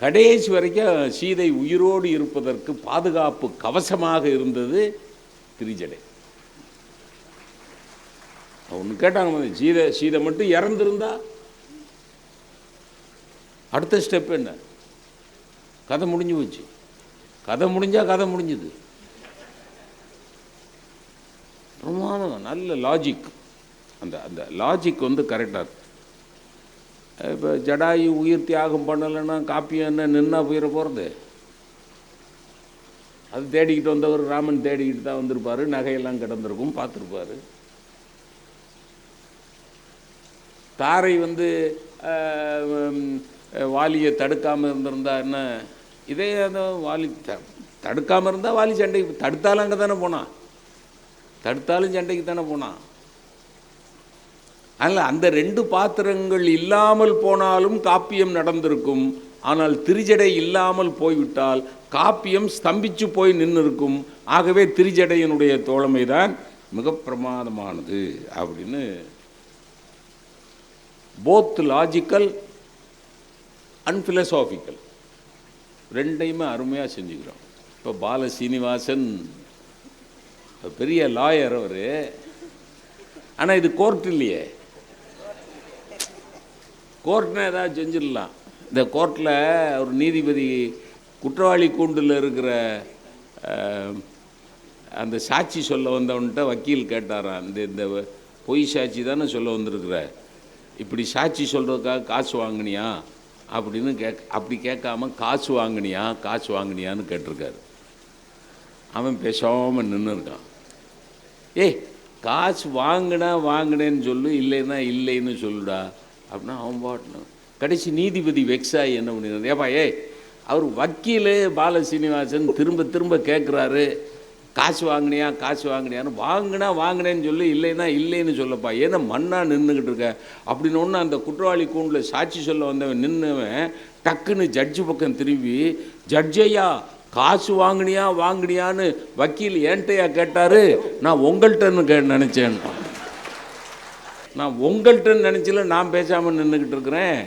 கடைசி வரைக்கும் சீதை உயிரோடு இருப்பதற்கு பாதுகாப்பு கவசமாக இருந்தது திரிஜடை. ஒன்று கேட்டாங்க, சீதை மட்டும் இறந்துருந்தா அடுத்த ஸ்டெப் என்ன? கதை முடிஞ்சு போச்சு. கதை முடிஞ்சா கதை முடிஞ்சுது. பிரமாதம், நல்ல லாஜிக். அந்த அந்த லாஜிக் கரெக்டாக இருக்கு. இப்போ ஜடாயு உயிர் தியாகம் பண்ணலைன்னா காப்பியம் என்ன நின்னா போயிட போகிறது? அது தேடிக்கிட்டு வந்தவர் ராமன் தேடிக்கிட்டு தான் வந்திருப்பார். நகையெல்லாம் கிடந்திருக்கும், பார்த்துருப்பார். தாரை வாலியை தடுக்காமல் இருந்திருந்தா என்ன? இதே வாலி தடுக்காமல் இருந்தால் வாலி சண்டைக்கு தடுத்தாலும் அங்கே தானே போனான். தடுத்தாலும் சண்டைக்கு தானே போனான். அதனால் அந்த ரெண்டு பாத்திரங்கள் இல்லாமல் போனாலும் காப்பியம் நடந்திருக்கும். ஆனால் திரிஜடை இல்லாமல் போய்விட்டால் காப்பியம் ஸ்தம்பிச்சு போய் நின்று இருக்கும். ஆகவே திரிஜடையினுடைய தோழமை தான் மிக பிரமாதமானது அப்படின்னு போத் லாஜிக்கல் அண்ட் ஃபிலசாபிக்கல் ரெண்டையுமே அருமையாக செஞ்சுக்கிறோம். இப்போ பால சீனிவாசன் பெரிய லாயர் அவர். ஆனால் இது கோர்ட் இல்லையே. கோர்ட்னா ஏதாவது செஞ்சிடலாம். இந்த கோர்ட்டில் ஒரு நீதிபதி குற்றவாளி கூண்டில் இருக்கிற அந்த சாட்சி சொல்ல வந்தவன்கிட்ட வக்கீல் கேட்டாராம், இந்த பொய் சாட்சி தானே சொல்ல வந்திருக்கிற, இப்படி சாட்சி சொல்கிறதுக்காக காசு வாங்கினியா அப்படின்னு அப்படி கேட்காம காசு வாங்கினியான்னு கேட்டிருக்காரு. அவன் பேசாமல் நின்று இருக்கான். ஏய், காசு வாங்கினேன்னு சொல்லு, இல்லைன்னா இல்லைன்னு சொல்லுடா அப்படின்னா அவன் பாட்டணும். கடைசி நீதிபதி வெக்ஸாகி என்ன பண்ணிடுறாரு, ஏப்பா அவர் வக்கீல் பால சீனிவாசன் திரும்ப திரும்ப கேட்குறாரு, காசு வாங்கினியான்னு. வாங்கினேன்னு சொல்லு, இல்லைன்னா இல்லைன்னு சொல்லப்பா, ஏன்னா மண்ணா நின்றுக்கிட்டு இருக்க அப்படின்னு ஒன்று. அந்த குற்றவாளி கூண்டில் சாட்சி சொல்ல வந்தவன் நின்றுவன் டக்குன்னு ஜட்ஜு பக்கம் திரும்பி, ஜட்ஜையா காசு வாங்கினியான்னு வக்கீல் ஏன்ட்டையா கேட்டார், நான் உங்கள்கிட்டன்னு நினச்சேன். நான் உங்கள்கிட்டன்னு நினச்சில நான் பேசாமல் நின்றுக்கிட்டு இருக்கிறேன்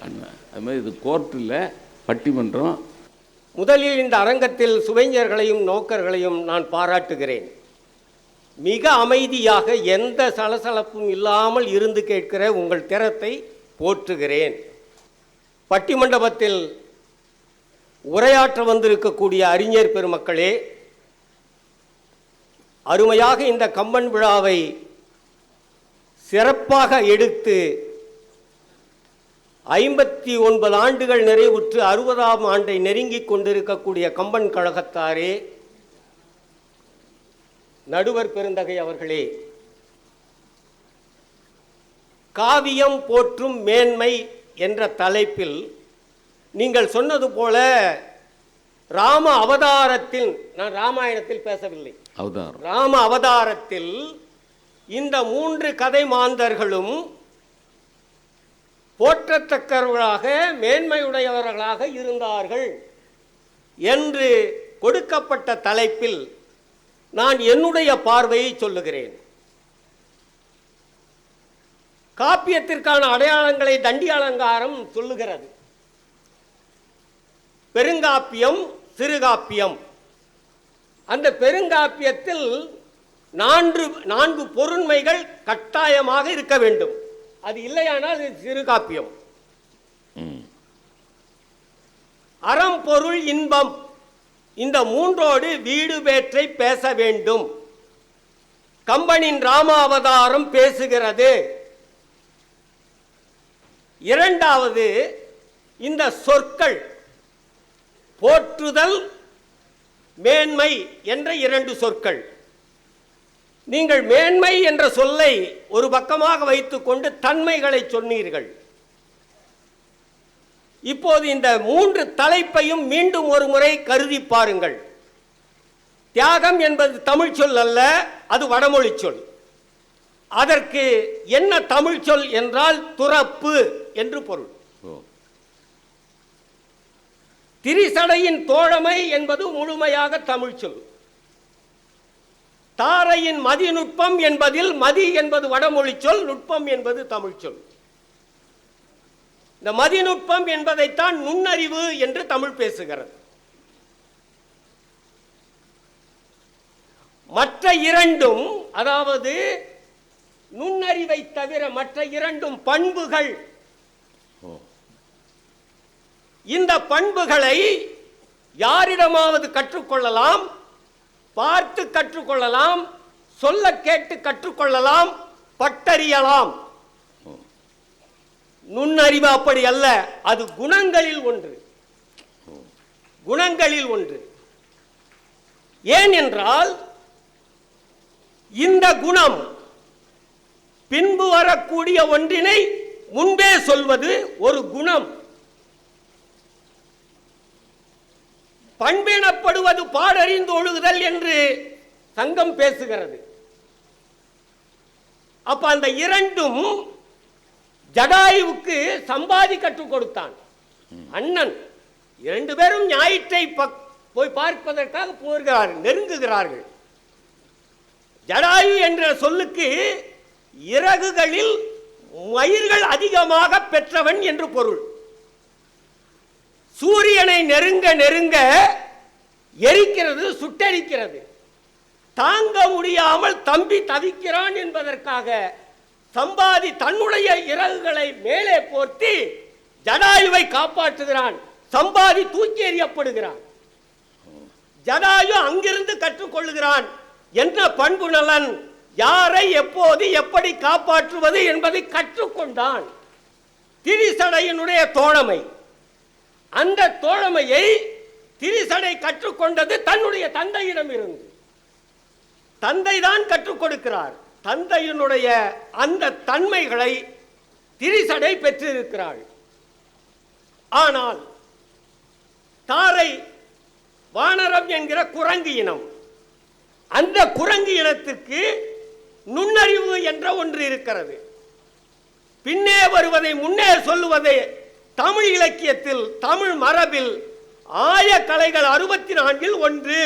அண்ணா. அது மாதிரி இது கோர்ட் இல்லை, பட்டிமன்றம். முதலில் இந்த அரங்கத்தில் சுவைஞர்களையும் நோக்கர்களையும் நான் பாராட்டுகிறேன். மிக அமைதியாக எந்த சலசலப்பும் இல்லாமல் இருந்து கேட்கிற உங்கள் திறத்தை போற்றுகிறேன். பட்டிமண்டபத்தில் உரையாற்ற வந்திருக்கக்கூடிய அறிஞர் பெருமக்களே, அருமையாக இந்த கம்பன் விழாவை சிறப்பாக எடுத்து 59 ஆண்டுகள் நிறைவுற்று 60ஆம் ஆண்டை நெருங்கிக் கொண்டிருக்கக்கூடிய கம்பன் கழகத்தாரே, நடுவர் பெருந்தகை அவர்களே, காவியம் போற்றும் மேன்மை என்ற தலைப்பில் நீங்கள் சொன்னது போல ராம அவதாரத்தில், நான் ராமாயணத்தில் பேசவில்லை, ராம அவதாரத்தில் இந்த 3 கதை மாந்தர்களும் போற்றத்தக்கவர்களாக மேன்மையுடையவர்களாக இருந்தார்கள் என்று கொடுக்கப்பட்ட தலைப்பில் நான் என்னுடைய பார்வையை சொல்லுகிறேன். காப்பியத்திற்கான அடையாளங்களை தண்டி அலங்காரம் சொல்லுகிறது. பெருங்காப்பியம், சிறுகாப்பியம். அந்த பெருங்காப்பியத்தில் 4 பொருண்மைகள் கட்டாயமாக இருக்க வேண்டும். அது இல்லையானால் அது சிறுகாப்பியம். அறம், பொருள், இன்பம், இந்த 3ஓடு வீடு பேற்றை பேச வேண்டும். கம்பனின் ராமாவதாரம் பேசுகிறது. 2வது இந்த சொற்கள் போற்றுதல், மேன்மை என்ற 2 சொற்கள். நீங்கள் மேன்மை என்ற சொல்லை ஒரு பக்கமாக வைத்துக்கொண்டு தன்மைகளை சொன்னீர்கள். இப்போது இந்த 3 தலைப்பையும் மீண்டும் ஒரு முறை கருதி பாருங்கள். தியாகம் என்பது தமிழ் சொல் அல்ல, அது வடமொழி சொல். அதற்கு என்ன தமிழ் சொல் என்றால் துறப்பு என்று பொருள். திரிசடையின் தோழமை என்பது முழுமையாக தமிழ் சொல். தாரையின் மதிநுட்பம் என்பதில் மதி என்பது வடமொழி சொல், நுட்பம் என்பது தமிழ் சொல். இந்த மதிநுட்பம் என்பதைத்தான் நுண்ணறிவு என்று தமிழ் பேசுகிறது. மற்ற இரண்டும், அதாவது நுண்ணறிவை தவிர மற்ற இரண்டும் பண்புகள். இந்த பண்புகளை யாரிடமாவது கற்றுக்கொள்ளலாம், பார்த்து கற்றுக்கொள்ளலாம், சொல்ல கேட்டு கற்றுக்கொள்ளலாம், பட்டறியலாம். நுண்ணறிவு அப்படி அல்ல, அது குணங்களில் ஒன்று. குணங்களில் ஒன்று. ஏன் என்றால் இந்த குணம் பின்பு வரக்கூடிய ஒன்றினை முன்பே சொல்வது ஒரு குணம். பண்பெனப்படுவது பாடறிந்து ஒழுகுதல் என்று சங்கம் பேசுகிறது. அப்ப அந்த இரண்டும் ஜடாயுவுக்கு சம்பாதி கற்றுக் கொடுத்தான். அண்ணன் இரண்டு பேரும் ஞாயிற்றை போய் பார்ப்பதற்காக போகிறார்கள், நெருங்குகிறார்கள். ஜடாயு என்ற சொல்லுக்கு இறகுகளில் மயிர்கள் அதிகமாக பெற்றவன் என்று பொருள். சூரியனை நெருங்க நெருங்க எரிக்கிறது, சுட்டரிக்கிறது. தாங்க முடியாமல் தம்பி தவிக்கிறான் என்பதற்காக சம்பாதி தன்னுடைய இறகுகளை மேலே போர்த்தி ஜடாயுவை காப்பாற்றுகிறான். சம்பாதி தூக்கி எறியப்படுகிறான். ஜடாயு அங்கிருந்து கற்றுக்கொள்ளுகிறான். என்ன பண்பு நலன், யாரை எப்போது எப்படி காப்பாற்றுவது என்பதை கற்றுக்கொண்டான். திரிசடையினுடைய தோழமை. அந்த தோழமையை திரிசடை கற்றுக்கொண்டது தன்னுடைய தந்தையிடம் இருந்து. தந்தை தான் கற்றுக் கொடுக்கிறார். தந்தையினுடைய அந்த தன்மைகளை திரிசடை பெற்றிருக்கிறாள். ஆனால் தாரை வானரம் என்கிற குரங்கு இனம். அந்த குரங்கு இனத்திற்கு நுண்ணறிவு என்ற ஒன்று இருக்கிறது. பின்னே வருவதை முன்னே சொல்லுவதை தமிழ் இலக்கியத்தில், தமிழ் மரபில் ஆய கலைகள் 64 ஒன்று.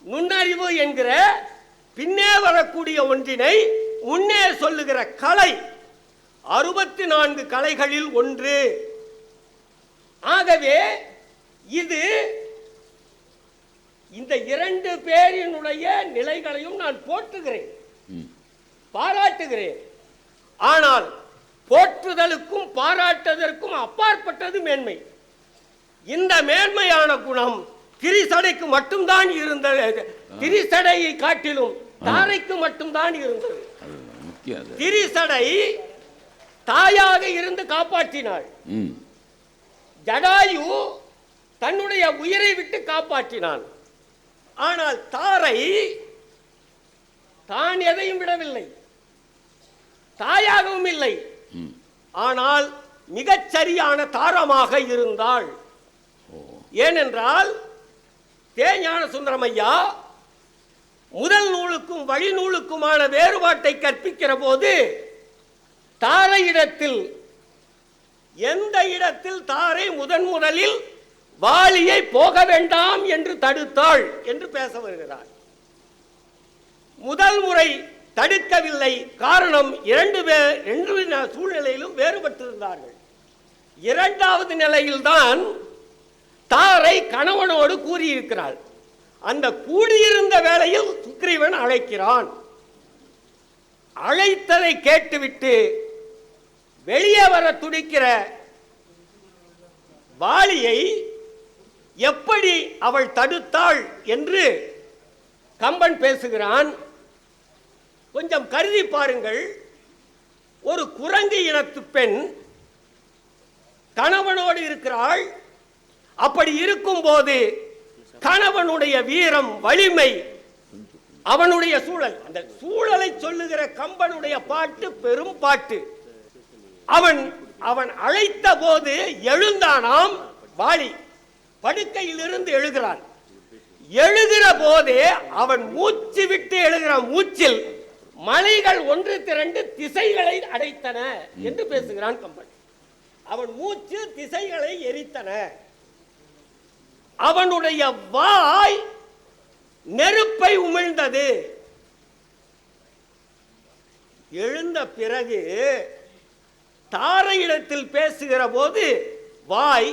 நுண்ணறிவு என்கிற பின்னே வரக்கூடிய ஒன்றினை முன்னே சொல்லுகிற கலை 64 கலைகளில் ஒன்று. ஆகவே இது இந்த இரண்டு பேரினுடைய நிலைகளையும் நான் போற்றுகிறேன், பாராட்டுகிறேன். ஆனால் போற்றுதலுக்கும் பாராட்டுதலுக்கும் அப்பாற்பட்டது மேன்மை. இந்த மேன்மையான குணம் திரிசடைக்கு மட்டும்தான் இருந்தது. திரிசடையை காட்டிலும் தாரைக்கு மட்டும்தான் இருந்தது. திரிசடை தாயாக இருந்து காப்பாற்றினாள். ஜடாயு தன்னுடைய உயிரை விட்டு காப்பாற்றினான். ஆனால் தாரை தான் எதையும் விடவில்லை, தாயாகவும் இல்லை. ஆனால் மிகச் சரியான தாரமாக இருந்தாள். ஏனென்றால் தேஞான சுந்தரம் ஐயா முதல் நூலுக்கும் வழி நூலுக்குமான வேறுபாட்டை கற்பிக்கிற போது தாரையிடத்தில், எந்த இடத்தில் தாரை முதலில் வாலியை போக வேண்டாம் என்று தடுத்தாள் என்று பேச வருகிறார். முதல் முறை தடுக்கவில்லை. காரணம், இரண்டு சூழ்நிலையிலும் வேறுபட்டிருந்தார்கள். இரண்டாவது நிலையில்தான் தாரை கணவனோடு கூறியிருக்கிறாள். அந்த கூடியிருந்த வேளையில் சுக்கிரீவன் அழைக்கிறான். அழைத்ததை கேட்டுவிட்டு வெளியே வர துடிக்கிற வாலியை எப்படி அவள் தடுத்தாள் என்று கம்பன் பேசுகிறான். கொஞ்சம் கருதி பாருங்கள். ஒரு குரங்கு இனத்து பெண் கணவனோடு இருக்கிறாள். அப்படி இருக்கும் போது கணவனுடைய வீரம், வலிமை, அவனுடைய சூழல், அந்த சூழலை சொல்லுகிற கம்பனுடைய பாட்டு பெரும் பாட்டு. அவன் அழைத்த போது எழுந்தானாம் வாலி. படுக்கையில் இருந்து எழுகிறான். எழுகிற போதே அவன் மூச்சு விட்டு எழுகிற மூச்சில் மலைகள் ஒன்று திரண்டு திசைகளை அடைத்தன என்று பேசுகிறான் கம்பன். அவன் மூச்சு திசைகளை எரித்தன. அவனுடைய வாய் நெருப்பை உமிழ்ந்தது. எழுந்த பிறகு தாரையிடத்தில் பேசுகிற போது வாய்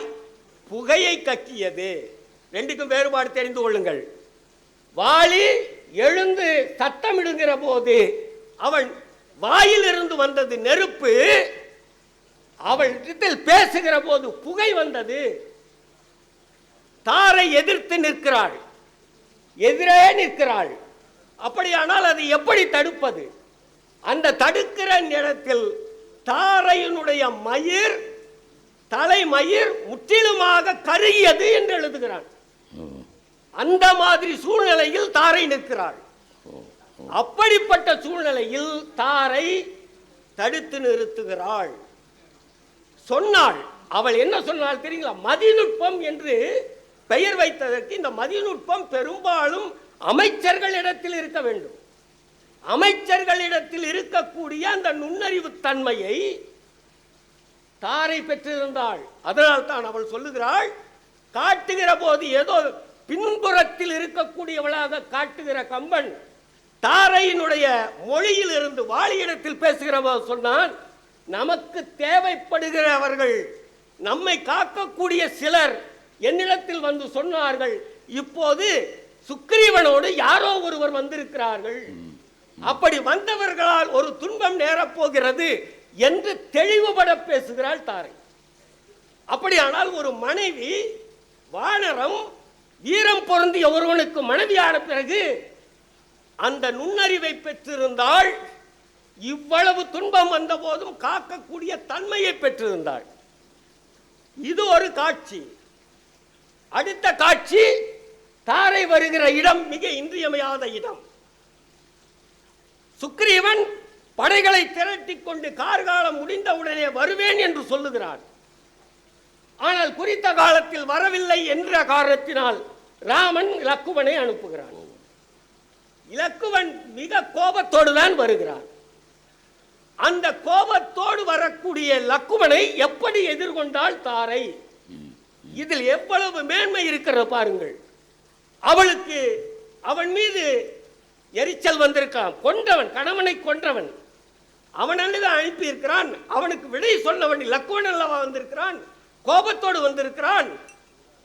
புகையை கக்கியது. ரெண்டுக்கும் வேறுபாடு தெரிந்து கொள்ளுங்கள். வாளி எழுந்து சத்தமிடுகிற போது அவள் வாயிலிருந்து வந்தது நெருப்பு, அவள் பேசுகிற போது புகை வந்தது. தாரை எதிர்த்து நிற்கிறாள், எதிரே நிற்கிறாள். அப்படியானால் அதை எப்படி தடுப்பது? அந்த தடுக்கிற நேரத்தில் தாரையினுடைய மயிர், தலைமயிர் முற்றிலுமாக கருகியது என்று எழுதுகிறான். அந்த மாதிரி சூழ்நிலையில் தாரை நிற்கிறாள். அப்படிப்பட்ட சூழ்நிலையில் தாரை தடுத்து நிறுத்துகிறாள். சொன்னாள். அவள் என்ன சொன்னாள் தெரியுங்களா? மதிநுட்பம் என்று பெயர் வைத்ததற்கு இந்த மதிநுட்பம் பெரும்பாலும் அமைச்சர்களிடத்தில் இருக்க வேண்டும். அமைச்சர்களிடத்தில் இருக்கக்கூடிய அந்த நுண்ணறிவு தன்மையை தாரை பெற்றிருந்தாள். அதனால் தான் அவள் சொல்லுகிறாள், காட்டுகிற போது ஏதோ பின்புறத்தில் இருக்கக்கூடியவளாக காட்டுகிற கம்பன் தாரையினுடைய மொழியில் இருந்து வாளியிடத்தில் பேசுகிற போது சொன்னான், நமக்கு தேவைப்படுகிறவர்கள், நம்மை காக்கக்கூடிய சிலர் என்னிடத்தில் வந்து சொன்னார்கள், இப்போது சுக்கிரீவனோடு யாரோ ஒருவர் வந்திருக்கிறார்கள், அப்படி வந்தவர்களால் ஒரு துன்பம் நேரப்போகிறது என்று தெளிவுபட பேசுகிறாள் தாரை. அப்படியானால் ஒரு மனைவி, வானரம் வீரம் பொருந்திய ஒருவனுக்கு மனைவியான பிறகு அந்த நுண்ணறிவை பெற்றிருந்தாள். இவ்வளவு துன்பம் வந்த போதும் காக்கக்கூடிய தன்மையை பெற்றிருந்தாள். இது ஒரு காட்சி. அடுத்த காட்சி, தாரை வருகிற இடம் மிக இன்றியமையாத இடம். சுக்கிரீவன் படைகளை திரட்டிக் கொண்டு கார்காலம் முடிந்தவுடனே வருவேன் என்று சொல்லுகிறான். ஆனால் குறித்த காலத்தில் வரவில்லை என்ற காரணத்தினால் ராமன் இலக்குவனை அனுப்புகிறான். இலக்குவன் மிக கோபத்தோடு தான் வருகிறான். அந்த கோபத்தோடு வரக்கூடிய லக்குவனை எப்படி எதிர்கொண்டாள் தாரை? இதில் எவ்வளவு மேன்மை இருக்கிறது பாருங்கள். அவளுக்கு அவன் மீது எரிச்சல் வந்திருக்கான். கொன்றவன், கணவனை கொன்றவன், அவன் அல்லது அனுப்பி இருக்கிறான். அவனுக்கு விடை சொன்னவன் லக்குவன் அல்லவா வந்திருக்கிறான், கோபத்தோடு வந்திருக்கிறான்.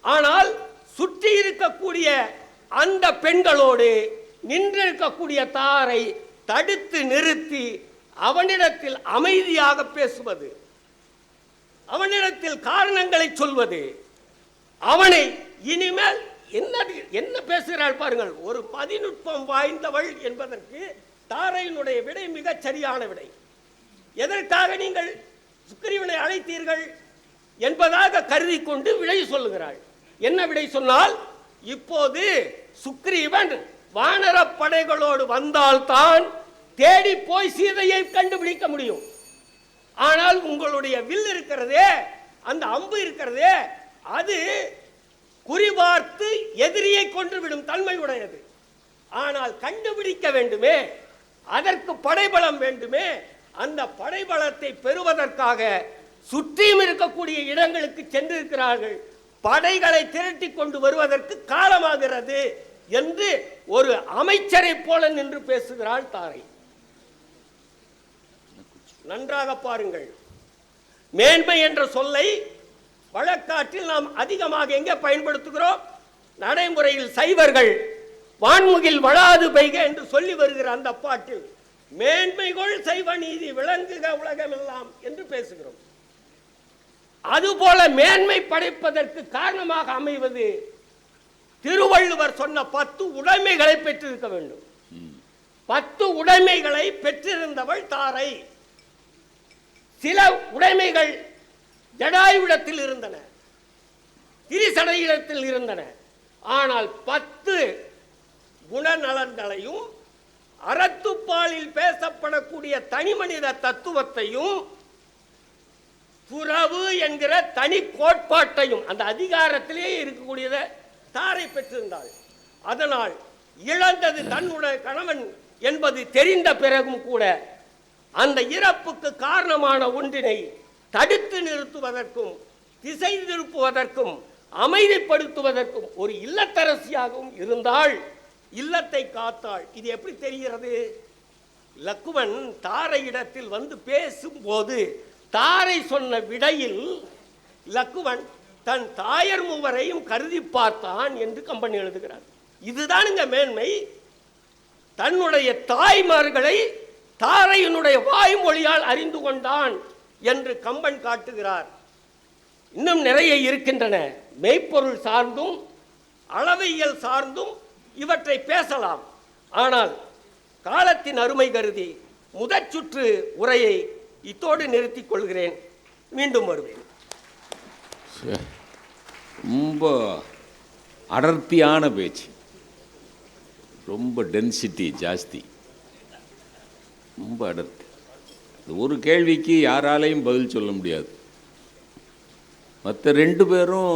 ஆனால் சுற்றி இருக்கக்கூடிய அந்த பெண்களோடு நின்றிருக்கக்கூடிய தாரை தடுத்து நிறுத்தி அவனிடத்தில் அமைதியாக பேசுவது, அவனிடத்தில் காரணங்களை சொல்வது, அவனை இனிமேல் என்ன பேசுகிறாள் பாருங்கள். ஒரு மதிநுட்பம் வாய்ந்தவள் என்பதற்கு தாரையினுடைய விடை மிகச் சரியான விடை. எதற்காக நீங்கள் சுக்கிரீவனை அழைத்தீர்கள் என்பதாக கருதி கொண்டு விடை சொல்லுகிறாள். என்ன விடை சொன்னால், இப்போது சுக்கிரீவன் வானர படைகளோடு வந்தால்தான் தேடி போய் சீதையை கண்டுபிடிக்க முடியும். ஆனால் உங்களுடைய வில் இருக்கிறதே, அந்த அம்பு இருக்கிறதே, அது குறிபார்த்து எதிரியை கொன்றுவிடும் தன்மை உடையது. ஆனால் கண்டுபிடிக்க வேண்டுமே, அதற்கு படைபலம் வேண்டுமே. அந்த படைபலத்தை பெறுவதற்காக சுற்றியும் இருக்கக்கூடிய இடங்களுக்கு சென்றிருக்கிறார்கள். படைகளை திரட்டி கொண்டு வருவதற்கு காலமாகிறது என்று ஒரு அமைச்சரை போல நின்று பேசுகிறாள் தாரை. நன்றாக பாருங்கள். மேன்மை என்ற சொல்லை வழக்காற்றில் நாம் அதிகமாக எங்கே பயன்படுத்துகிறோம்? நடைமுறையில் சைவர்கள் வான்முகில் வளாது பெய்க என்று சொல்லி வருகிற அந்த பாட்டில் மேன்மைகள் சைவ நீதி விளங்குக உலகமெல்லாம் என்று பேசுகிறோம். அதுபோல மேன்மை படைப்பதற்கு காரணமாக அமைவது திருவள்ளுவர் சொன்ன 10 உடைமைகளை பெற்றிருக்க வேண்டும். 10 உடைமைகளை பெற்றிருந்தவள் தாரை. சில உடைமைகள் ஜடாயுவிடத்தில் இருந்தன, திரிசடையிடத்தில் இருந்தன. ஆனால் 10 குணநலன்களையும் அறத்துப்பாலில் பேசப்படக்கூடிய தனிமனித தத்துவத்தையும் துறவு என்கிற தனி கோட்பாட்டையும் அந்த அதிகாரத்திலே இருக்கக்கூடியதை தாரை பெற்றிருந்தாள். அதனால் இழந்தது தன்னுடைய கணவன் என்பது தெரிந்த பிறகும் கூட அந்த இறப்புக்கு காரணமான ஒன்றினை தடுத்து நிறுத்துவதற்கும் திசை திருப்புவதற்கும் அமைதிப்படுத்துவதற்கும் ஒரு இல்லத்தரசியாகவும் இருந்தால் இல்லத்தை காத்தாள். இது எப்படி தெரிகிறது? லக்குவன் தாரையிடத்தில் வந்து பேசும்போது தாரை சொன்ன விடையில் லக்குவன் தன் தாயர் மூவரையும் கருதி பார்த்தான் என்று கம்பன் எழுதுகிறார். இதுதானுங்க மேன்மை. தன்னுடைய தாய்மார்களை தாரையினுடைய வாய்மொழியால் அறிந்து கொண்டான் என்று கம்பன் காட்டுகிறார். இன்னும் நிறைய இருக்கின்றன. மெய்ப்பொருள் சார்ந்தும் அளவியல் சார்ந்தும் இவற்றை பேசலாம். ஆனால் காலத்தின் அருமை கருதி முதற் சுற்று உரையை இத்தோடு நிறுத்திக் கொள்கிறேன். மீண்டும் வருவேன். ரொம்ப அடர்த்தியான பேச்சு, ரொம்ப டென்சிட்டி ஜாஸ்தி, ரொம்ப அடர்த்தி. ஒரு கேள்விக்கு யாராலையும் பதில் சொல்ல முடியாது. மற்ற 2 பேரும்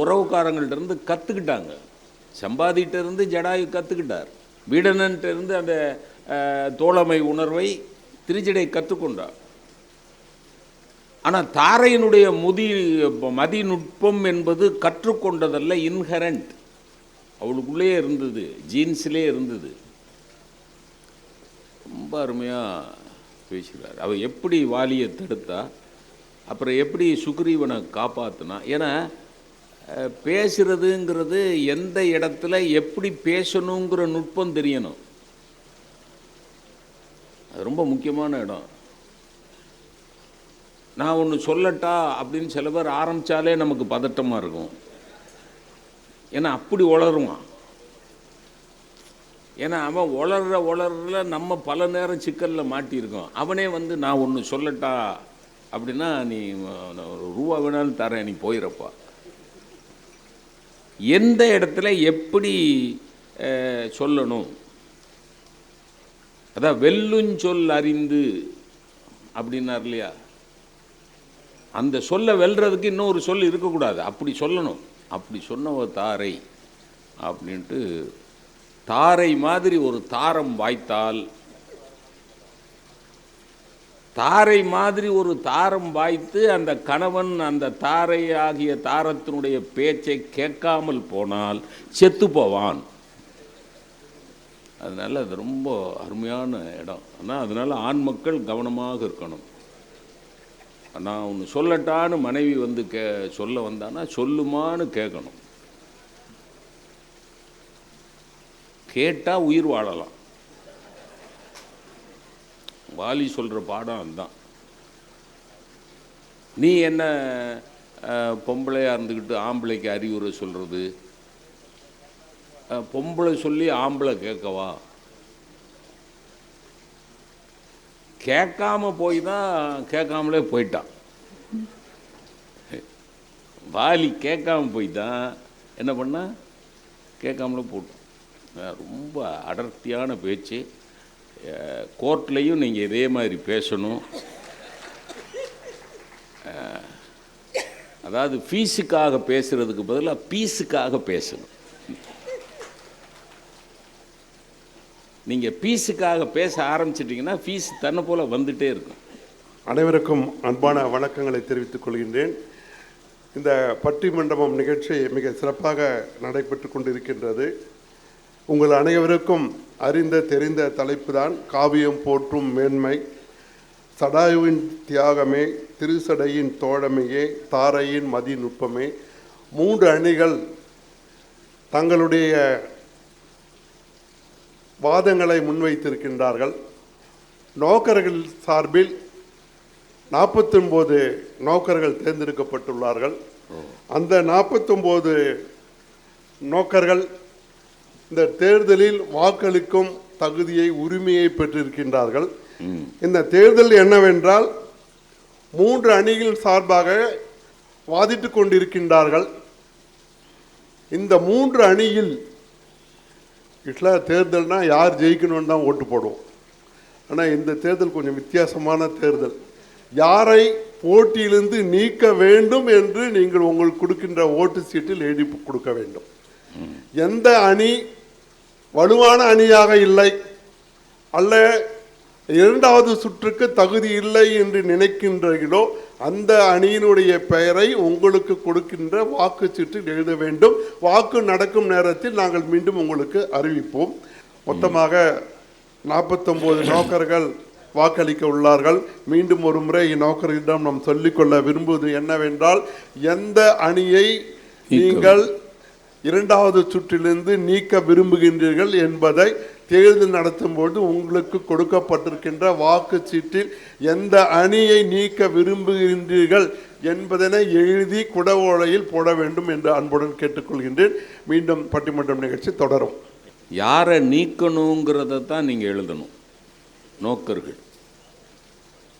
உறவுக்காரங்கள்ட்ட இருந்து கற்றுக்கிட்டாங்க. சம்பாதிட்ட இருந்து ஜடாயு கற்றுக்கிட்டார். வீடனன்ட்ட இருந்து அந்த தோழமை உணர்வை திருச்சடை கற்றுக்கொண்டார். ஆனால் தாரையினுடைய மதிநுட்பம் என்பது கற்றுக்கொண்டதல்ல, இன்ஹரண்ட், அவளுக்குள்ளே இருந்தது, ஜீன்ஸ்லே இருந்தது. ரொம்ப அருமையாக பேசுகிறார். அவள் எப்படி வாலியை தடுத்தா, அப்புறம் எப்படி சுக்ரீவனை காப்பாற்றினா. ஏன்னா பேசுறதுங்கிறது எந்த இடத்துல எப்படி பேசணுங்கிற நுட்பம் தெரியணும். அது ரொம்ப முக்கியமான இடம். நான் ஒன்று சொல்லட்டா அப்படின்னு சில பேர் ஆரம்பித்தாலே நமக்கு பதட்டமாக இருக்கும். ஏன்னா அப்படி உளருவான். ஏன்னா அவன் உளர்ற நம்ம பல நேரம் சிக்கலில் மாட்டியிருக்கோம். அவனே வந்து நான் ஒன்று சொல்லட்டா அப்படின்னா, நீ ரூபா வேணாலும் தரேன், நீ போயிடப்பா. எந்த இடத்துல எப்படி சொல்லணும், அதான் வெல்லுஞ்சொல் அறிந்து அப்படின்னார் இல்லையா? அந்த சொல்ல வெல்றதுக்கு இன்னொரு சொல் இருக்கக்கூடாது, அப்படி சொல்லணும். அப்படி சொன்னவ தாரை அப்படின்ட்டு, தாரை மாதிரி ஒரு தாரம் வாய்த்தால், தாரை மாதிரி ஒரு தாரம் வாய்த்து அந்த கணவன் அந்த தாரை ஆகிய தாரத்தினுடைய பேச்சை கேட்காமல் போனால் செத்து போவான். அதனால் அது ரொம்ப அருமையான இடம். ஆனால் அதனால் ஆண் மக்கள் கவனமாக இருக்கணும். நான் ஒன்று சொல்லட்டான்னு மனைவி வந்து சொல்ல வந்தான்னா சொல்லுமான்னு கேட்கணும். கேட்டால் உயிர் வாழலாம். வாலி சொல்கிற பாடம் அதுதான். நீ என்ன பொம்பளையாக இருந்துக்கிட்டு ஆம்பளைக்கு அறிவுரை சொல்கிறது? பொம்பளை சொல்லி ஆம்பளை கேட்கவா? கேட்காம போய் தான் கேட்காமலே போயிட்டான். வாலி கேட்காம போய் தான் என்ன பண்ணா, கேட்காமலே போட்டான். ரொம்ப அடர்த்தியான பேச்சு. கோர்ட்லேயும் நீங்கள் இதே மாதிரி பேசணும். அதாவது ஃபீஸுக்காக பேசுகிறதுக்கு பதிலாக பீஸுக்காக பேசணும். நீங்கள் பீஸுக்காக பேச ஆரம்பிச்சிட்டிங்கன்னா ஃபீஸ் தன்னை போல் வந்துகிட்டே இருக்கும். அனைவருக்கும் அன்பான வணக்கங்களை தெரிவித்துக் கொள்கின்றேன். இந்த பட்டிமண்டபம் நிகழ்ச்சி மிக சிறப்பாக நடைபெற்று கொண்டிருக்கின்றது. உங்கள் அனைவருக்கும் அறிந்த தெரிந்த தலைப்பு தான் காவியம் போற்றும் மேன்மை, சடாயுவின் தியாகமே, திருசடையின் தோழமையே, தாரையின் மதிநுட்பமே. 3 அணிகள் தங்களுடைய வாதங்களை முன்வைத்திருக்கின்றார்கள். நோக்கர்கள் சார்பில் 49 நோக்கர்கள் தேர்ந்தெடுக்கப்பட்டுள்ளார்கள். அந்த 49 நோக்கர்கள் இந்த தேர்தலில் வாக்களிக்கும் தகுதியை, உரிமையை பெற்றிருக்கின்றார்கள். இந்த தேர்தல் என்னவென்றால் 3 அணிகள் சார்பாக வாதிட்டு கொண்டிருக்கின்றார்கள். இந்த 3 அணியில் தேர்தல்னா யார் ஜெயிக்கணும்னு தான் ஓட்டு போடுவோம். ஆனால் இந்த தேர்தல் கொஞ்சம் வித்தியாசமான தேர்தல். யாரை போட்டியிலிருந்து நீக்க வேண்டும் என்று நீங்கள் உங்களுக்கு கொடுக்கின்ற ஓட்டு சீட்டில் எழுதி கொடுக்க வேண்டும். எந்த அணி வலுவான அணியாக இல்லை, அல்ல 2வது சுற்றுக்கு தகுதி இல்லை என்று நினைக்கின்றீர்களோ அந்த அணியினுடைய பெயரை உங்களுக்கு கொடுக்கின்ற வாக்குச்சீட்டில் எழுத வேண்டும். வாக்கு நடக்கும் நேரத்தில் நாங்கள் மீண்டும் உங்களுக்கு அறிவிப்போம். மொத்தமாக 49 நோக்கர்கள் வாக்களிக்க உள்ளார்கள். மீண்டும் ஒரு முறை இந்நோக்கர்களிடம் நாம் சொல்லிக்கொள்ள விரும்புவது என்னவென்றால், எந்த அணியை நீங்கள் இரண்டாவது சுற்றிலிருந்து நீக்க விரும்புகின்றீர்கள் என்பதை தேர்தல் நடத்தும் போது உங்களுக்கு கொடுக்கப்பட்டிருக்கின்ற வாக்குச்சீட்டில் எந்த அணியை நீக்க விரும்புகின்றீர்கள் என்பதனை எழுதி குடவோலையில் போட வேண்டும் என்று அன்புடன் கேட்டுக்கொள்கின்றேன். மீண்டும் பட்டிமன்றம் நிகழ்ச்சி தொடரும். யாரை நீக்கணுங்கிறத தான் நீங்கள் எழுதணும். நோக்கர்கள்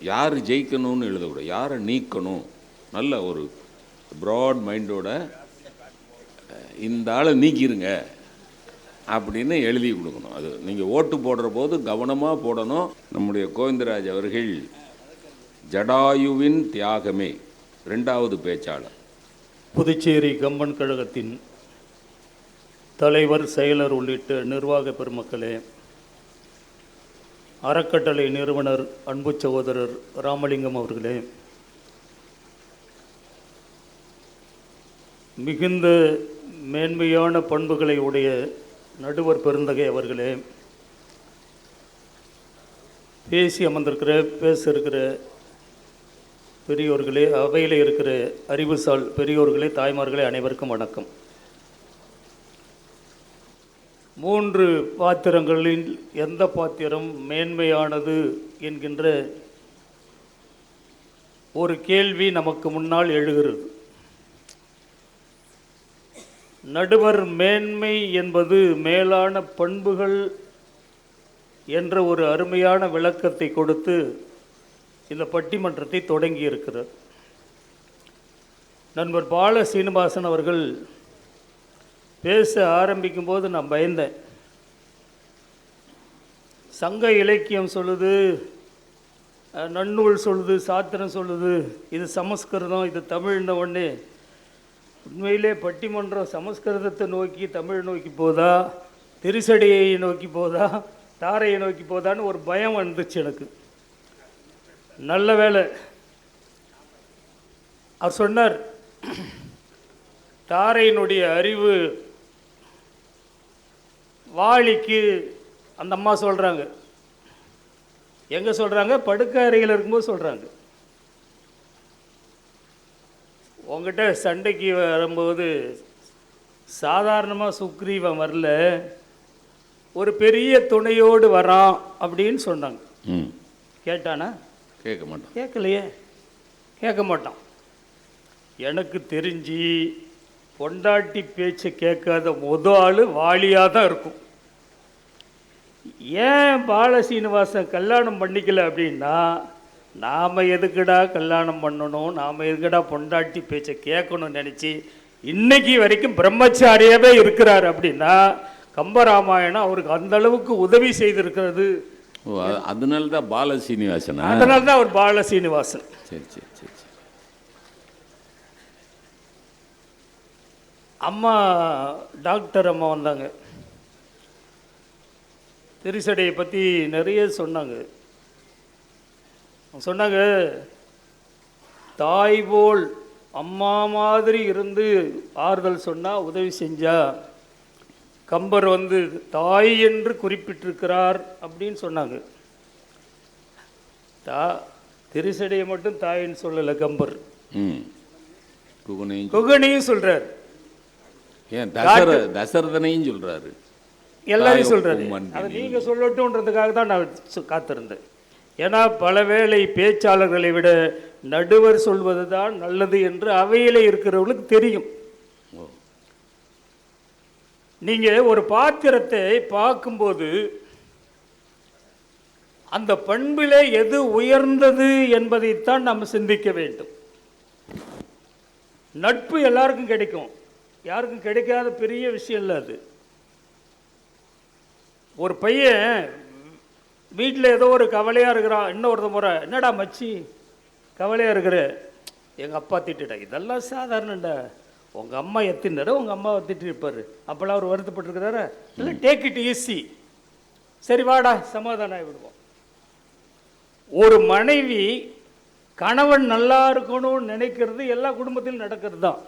யார் ஜெயிக்கணும்னு எழுதக்கூடாது, யாரை நீக்கணும். நல்ல ஒரு ப்ராட் மைண்டோட இந்த ஆளை நீக்கிருங்க அப்படின்னு எழுதி கொடுக்கணும். அது நீங்கள் ஓட்டு போடுற போது கவனமாக போடணும். நம்முடைய கோவிந்தராஜ் அவர்கள் ஜடாயுவின் தியாகமே 2வது பேச்சாளர். புதுச்சேரி கம்பன் கழகத்தின் தலைவர், செயலர் உள்ளிட்ட நிர்வாக பெருமக்களே, அறக்கட்டளை நிறுவனர் அன்பு சகோதரர் ராமலிங்கம் அவர்களே, மிகுந்த மேன்மையான பண்புகளை உடைய நடுவர் பெருந்தகை அவர்களே, பேசி அமர்ந்திருக்கிற பேச இருக்கிற பெரியோர்களே, அவையில் இருக்கிற அறிவுசால் பெரியோர்களே, தாய்மார்களே, அனைவருக்கும் வணக்கம். 3 பாத்திரங்களில் எந்த பாத்திரம் மேன்மையானது என்கின்ற ஒரு கேள்வி நமக்கு முன்னால் எழுகிறது. நடுவர் மேன்மை என்பது மேலான பண்புகள் என்ற ஒரு அருமையான விளக்கத்தை கொடுத்து இந்த பட்டிமன்றத்தை தொடங்கி இருக்கிறார். நண்பர் பால சீனிவாசன் அவர்கள் பேச ஆரம்பிக்கும் போது நான் பயந்தேன். சங்க இலக்கியம் சொல்லுது, நன்னூல் சொல்லுது, சாத்திரம் சொல்லுது, இது சமஸ்கிருதம், இது தமிழ்ன உடனே உண்மையிலே பட்டிமன்றம் சமஸ்கிருதத்தை நோக்கி தமிழ் நோக்கி போதா, திருசடியை நோக்கி போதா, தாரையை நோக்கி போதான்னு ஒரு பயம் வந்துச்சு எனக்கு. நல்ல வேளை அவர் சொன்னார், தாரையினுடைய அறிவு வாளிக்கு அந்த அம்மா சொல்கிறாங்க. எங்கே சொல்கிறாங்க? படுக்க அறையில் இருக்கும்போது சொல்கிறாங்க. உங்ககிட்ட சண்டைக்கு வரும்போது சாதாரணமாக சுக்ரீவன் வரல, ஒரு பெரிய துணையோடு வரான் அப்படின்னு சொன்னாங்க. கேட்டானா? கேட்க மாட்டான். கேட்கலையே, கேட்க மாட்டான். எனக்கு தெரிஞ்சு பொண்டாட்டி பேச்சை கேட்காத ஆள் வாலியாக தான் இருக்கும். ஏன் பால சீனிவாசன் கல்யாணம் பண்ணிக்கல அப்படின்னா, நாம் எதுக்குடா கல்யாணம் பண்ணணும், நாம் எதுக்குடா பொண்டாட்டி பேச்சை கேட்கணும்னு நினச்சி இன்னைக்கு வரைக்கும் பிரம்மச்சாரியாகவே இருக்கிறார். அப்படின்னா கம்பராமாயணம் அவருக்கு அந்த அளவுக்கு உதவி செய்திருக்கிறது. அதனால தான் பால சீனிவாசன், அதனால தான் அவர் பால சீனிவாசன். சரி சரி சரி சரி. அம்மா டாக்டர் அம்மா வந்தாங்க, திருசடையை பற்றி நிறைய சொன்னாங்க. சொன்னாங்க, தாய் போல் அம்மா மாதிரி இருந்து ஆறுதல் சொன்னால், உதவி செஞ்சா கம்பர் வந்து தாய் என்று குறிப்பிட்டிருக்கிறார் அப்படின்னு சொன்னாங்க. திருசடையை மட்டும் தாயின்னு சொல்லலை கம்பர், குகனையும் சொல்றார், ஏன் தசரதனையும் சொல்றாரு, எல்லாரையும் சொல்றாரு. அதை நீங்க சொல்லட்டும்ன்றதுக்காக தான் நான் காத்திருந்தேன். ஏன்னா பல வேளை பேச்சாளர்களை விட நடுவர் சொல்வது தான் நல்லது என்று அவையில் இருக்கிறவர்களுக்கு தெரியும். நீங்க ஒரு பாத்திரத்தை பார்க்கும்போது அந்த பண்பிலே எது உயர்ந்தது என்பதைத்தான் நாம் சிந்திக்க வேண்டும். நட்பு எல்லாருக்கும் கிடைக்கும், யாருக்கும் கிடைக்காத பெரிய விஷயம் இல்லை அது. ஒரு பையன் வீட்டில் ஏதோ ஒரு கவலையாக இருக்கிறான், இன்னொருத்த முறை என்னடா மச்சி கவலையாக இருக்கிற, எங்கள் அப்பா திட்டுட்டா. இதெல்லாம் சாதாரணண்டா, உங்கள் அம்மா எத்தினார உங்கள் அம்மாவை திட்டிருப்பார், அப்போல்லாம் அவர் வருத்தப்பட்டிருக்கிறாரு. இல்லை, டேக் இட் ஈஸி, சரி வாடா சமாதானம் ஆகிவிடுவோம். ஒரு மனைவி கணவன் நல்லா இருக்கணும்னு நினைக்கிறது எல்லா குடும்பத்திலும் நடக்கிறது தான்.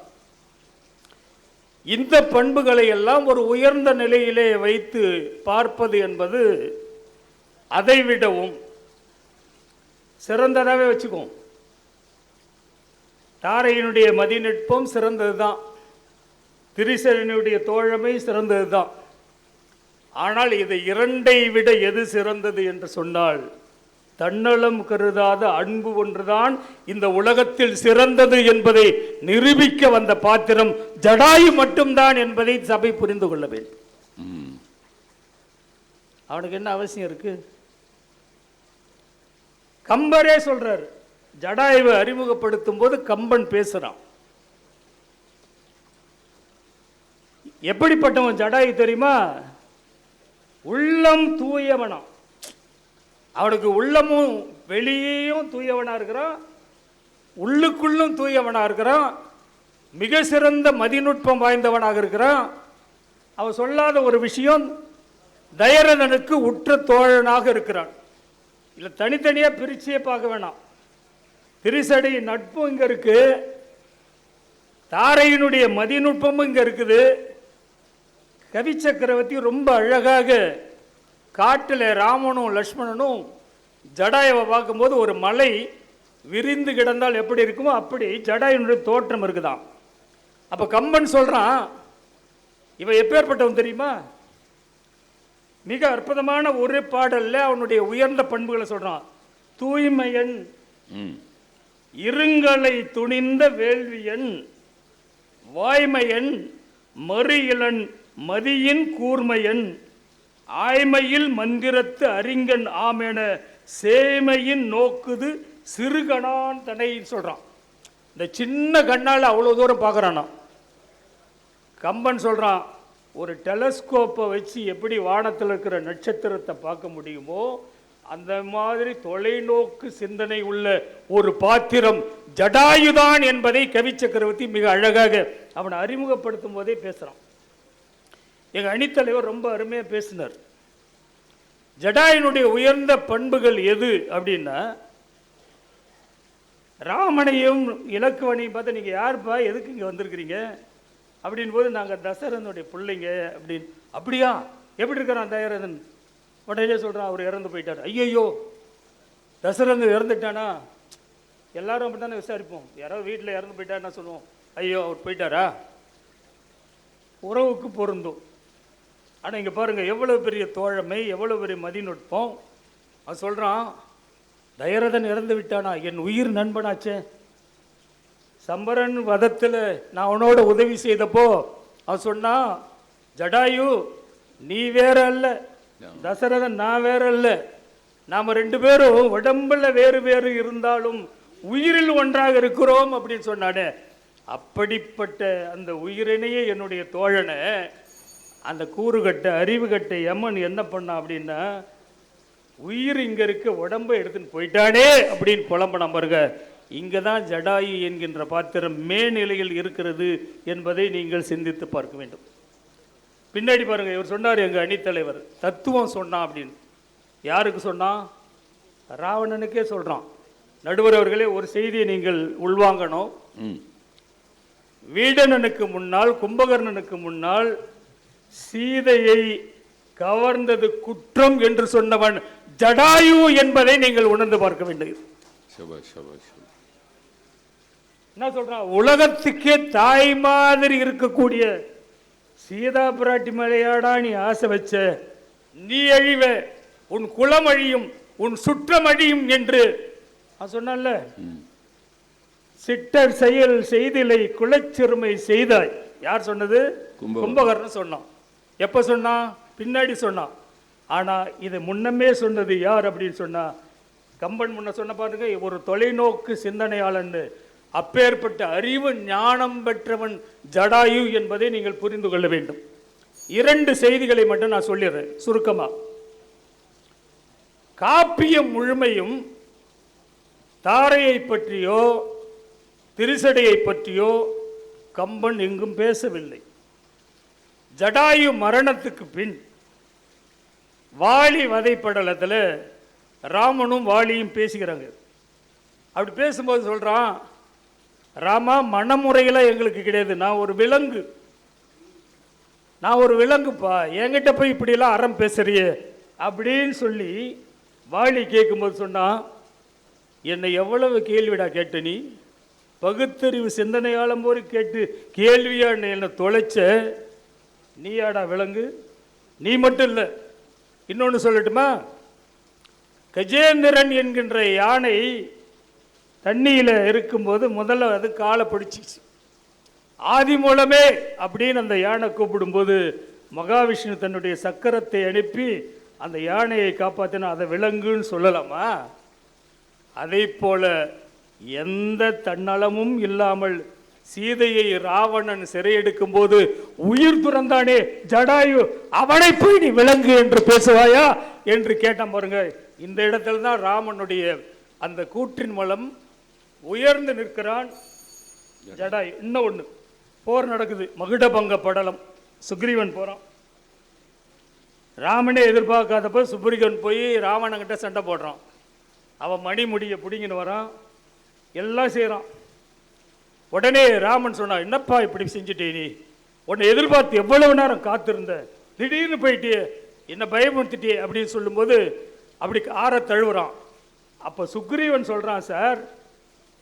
இந்த பண்புகளை எல்லாம் ஒரு உயர்ந்த நிலையிலே வைத்து பார்ப்பது என்பது அதைவிடவும் சிறந்ததாகவே வச்சுக்குவோம். தாரையினுடைய மதிநுட்பம் சிறந்தது தான், திரிசடனுடைய தோழமை சிறந்தது தான். ஆனால் இது இரண்டை விட எது சிறந்தது என்று சொன்னால் தன்னலம் கருதாத அன்பு ஒன்றுதான் இந்த உலகத்தில் சிறந்தது என்பதை நிரூபிக்க வந்த பாத்திரம் ஜடாயு மட்டும்தான் என்பதை சபை புரிந்து கொள்ள வேண்டும். அவனுக்கு என்ன அவசியம் இருக்கு? கம்பரே சொல்றார், ஜடாயுவை அறிமுகப்படுத்தும் போது கம்பன் பேசுறான். எப்படிப்பட்டவன் ஜடாயு தெரியுமா? உள்ளம் தூயவனா. அவனுக்கு உள்ளமும் வெளியேயும் தூயவனா இருக்கிறான், உள்ளுக்குள்ளும் தூயவனா இருக்கிறான், மிக சிறந்த மதிநுட்பம் வாய்ந்தவனாக இருக்கிறான். அவன் சொல்லாத ஒரு விஷயம், தயரதனுக்கு உற்ற தோழனாக இருக்கிறான். இல்லை தனித்தனியாக பிரிச்சே பார்க்க வேணாம். திரிசடை நட்பும் இங்கே இருக்கு, தாரையினுடைய மதிநுட்பமும் இங்கே இருக்குது. கவி சக்கரவர்த்தி ரொம்ப அழகாக காட்டில் ராமனும் லக்ஷ்மணனும் ஜடாயுவை பார்க்கும்போது ஒரு மலை விரிந்து கிடந்தால் எப்படி இருக்குமோ அப்படி ஜடாயுனுடைய தோற்றம் இருக்குதான். அப்போ கம்பன் சொல்கிறான், இவன் எப்பேற்பட்டவன் தெரியுமா? மிக அற்புதமான ஒரு பாடல்ல அவனுடைய உயர்ந்த பண்புகளை சொல்கிறான். தூய்மையன், இருங்கலை துணிந்த வேள்வியன், வாய்மையன், மறு இளன் மதியின் கூர்மையன், ஆய்மையில் மந்திரத்து அறிங்கன் ஆமென சேமையின் நோக்குது சிறுகணான் தனை சொல்றான். இந்த சின்ன கண்ணால் அவ்வளோ தூரம் பார்க்குறானா. கம்பன் சொல்றான், ஒரு டெலஸ்கோப்பை வச்சு எப்படி வானத்தில் இருக்கிற நட்சத்திரத்தை பார்க்க முடியுமோ அந்த மாதிரி தொலைநோக்கு சிந்தனை உள்ள ஒரு பாத்திரம் ஜடாயுதான் என்பதை கவி சக்கரவர்த்தி மிக அழகாக அவனை அறிமுகப்படுத்தும் போதே பேசுகிறான். எங்கள் அணித்தலைவர் ரொம்ப அருமையாக பேசினார். ஜடாயுனுடைய உயர்ந்த பண்புகள் எது அப்படின்னா, ராமனையும் இலக்குவனையும் பார்த்து நீங்கள் யாருப்பா, எதுக்கு இங்கே வந்திருக்கிறீங்க அப்படின் போது நாங்கள் தசரதனுடைய பிள்ளைங்க அப்படின்னு. அப்படியா, எப்படி இருக்கிறான் தயரதன்? உடனே சொல்கிறான், அவர் இறந்து போயிட்டார். ஐயோ தசரதன் இறந்துட்டானா? எல்லாரும் அப்படி தானே விசாரிப்போம். யாராவது வீட்டில் இறந்து போயிட்டாருன்னா சொல்லுவோம், ஐயோ அவர் போயிட்டாரா? உறவுக்கு பொருந்தும். ஆனால் இங்கே பாருங்கள், எவ்வளோ பெரிய தோழமை, எவ்வளோ பெரிய மதிநுட்பம். அவன் சொல்கிறான், தயரதன் இறந்து விட்டானா? என் உயிர் நண்பனாச்சே. சம்பரன் வதத்தில் நான் அவனோட உதவி செய்தப்போ அவன் சொன்னான், ஜடாயு நீ வேற அல்ல, தசரதன் நான் வேற அல்ல, நாம் ரெண்டு பேரும் உடம்புல வேறு வேறு இருந்தாலும் உயிரில் ஒன்றாக இருக்கிறோம் அப்படின்னு சொன்னானே. அப்படிப்பட்ட அந்த உயிரினையே என்னுடைய தோழனை அந்த கூறுகட்ட அறிவுகட்ட யமன் என்ன பண்ணான் அப்படின்னா, உயிர் இங்கே இருக்க உடம்பை எடுத்துன்னு போயிட்டானே அப்படின்னு புலம்பன பாருங்க. இங்கே தான் ஜடாயு என்கின்ற பாத்திரம் மேல்நிலையில் இருக்கிறது என்பதை நீங்கள் சிந்தித்து பார்க்க வேண்டும். பின்னாடி பாருங்க, இவர் சொன்னார், எங்கள் அணித்தலைவர் தத்துவம் சொன்னான் அப்படின்னு. யாருக்கு சொன்னான்? ராவணனுக்கே சொல்கிறான். நடுவர் அவர்களே, ஒரு செய்தியை நீங்கள் உள்வாங்கணும். வீடனனுக்கு முன்னால், கும்பகர்ணனுக்கு முன்னால் சீதையை கவர்ந்தது குற்றம் என்று சொன்னவன் ஜடாயு என்பதை நீங்கள் உணர்ந்து பார்க்க வேண்டும். என்ன சொல்றான்? உலகத்துக்கே தாய் மாதிரி இருக்கக்கூடிய சீதா பிராட்டி மலையாடா நீ ஆசை வச்ச, நீ அழிவ, உன் குலம் அழியும், உன் சுற்றம் அழியும் என்று சொன்னல்ல. சிட்டர் செயல் செய்திலை குலச்சிறுமை செய்தாய். யார் சொன்னது? கும்பகர்ணன் சொன்னான். எப்ப சொன்னான்? பின்னாடி சொன்னான். ஆனா இதை முன்னமே சொன்னது யார் அப்படின்னு சொன்னா, கம்பன் முன்ன சொன்ன பாருங்க, ஒரு தொலைநோக்கு சிந்தனையாளன். அப்பேற்பட்ட அறிவு ஞானம் பெற்றவன் ஜடாயு என்பதை நீங்கள் புரிந்து கொள்ள வேண்டும். இரண்டு செய்திகளை மட்டும் நான் சொல்லிடுறேன் சுருக்கமா. காப்பியம் முழுமையும் தாரையை பற்றியோ திரிசடையை பற்றியோ கம்பன் எங்கும் பேசவில்லை. ஜடாயு மரணத்துக்கு பின் வாலி வதைப்படலத்தில் ராமனும் வாலியும் பேசுகிறாங்க. அப்படி பேசும்போது சொல்கிறான், ராமா மனமுறையில் எங்களுக்கு கிடையாது, நான் ஒரு விலங்கு, நான் ஒரு விலங்குப்பா, என்கிட்ட போய் இப்படியெல்லாம் அறம் பேசுறியே அப்படின்னு சொல்லி வாலி கேட்கும்போது சொன்னான், என்னை எவ்வளவு கேள்விடா கேட்ட நீ, பகுத்தறிவு சிந்தனையாளம் போது கேட்டு கேள்வியா என்னை தொலைச்ச, நீயாடா விலங்கு? நீ மட்டும் இல்லை, இன்னொன்று சொல்லட்டுமா, கஜேந்திரன் என்கின்ற யானை தண்ணியில் இருக்கும்போது முதல்ல அது காலை பிடிச்சிச்சு, ஆதி மூலமே அப்படின்னு அந்த யானை கூப்பிடும்போது மகாவிஷ்ணு தன்னுடைய சக்கரத்தை அனுப்பி அந்த யானையை காப்பாற்றினா அதை விலங்குன்னு சொல்லலாமா? அதை போல எந்த தன்னலமும் இல்லாமல் சீதையை ராவணன் சிறையெடுக்கும் போது உயிர் துறந்தானே ஜடாயு, அவனை போய் நீ விலங்கு என்று பேசுவாயா என்று கேட்டான் பாருங்க. இந்த இடத்துல தான் ராமனுடைய அந்த கூற்றின் மூலம் உயர்ந்து நிற்கிறான் ஜடாயு. இன்னும் ஒன்று, போர் நடக்குது, மகுடபங்க படலம், சுக்ரீவன் போகிறான், ராமனே எதிர்பார்க்காதப்போ சுக்ரீவன் போய் ராவணங்கிட்ட சண்டை போடுறான், அவன் மணிமுடியை பிடிங்கின்னு வரான், எல்லாம் செய்கிறான். உடனே ராமன் சொன்னான், என்னப்பா இப்படி செஞ்சுட்டே, நீ உன்னை எதிர்பார்த்து எவ்வளவு நேரம் காத்திருந்த, திடீர்னு போயிட்டியே, என்னை பயமுறுத்திட்டே அப்படின்னு சொல்லும்போது அப்படி ஆற தழுவுறான். அப்போ சுக்ரீவன் சொல்கிறான், சார்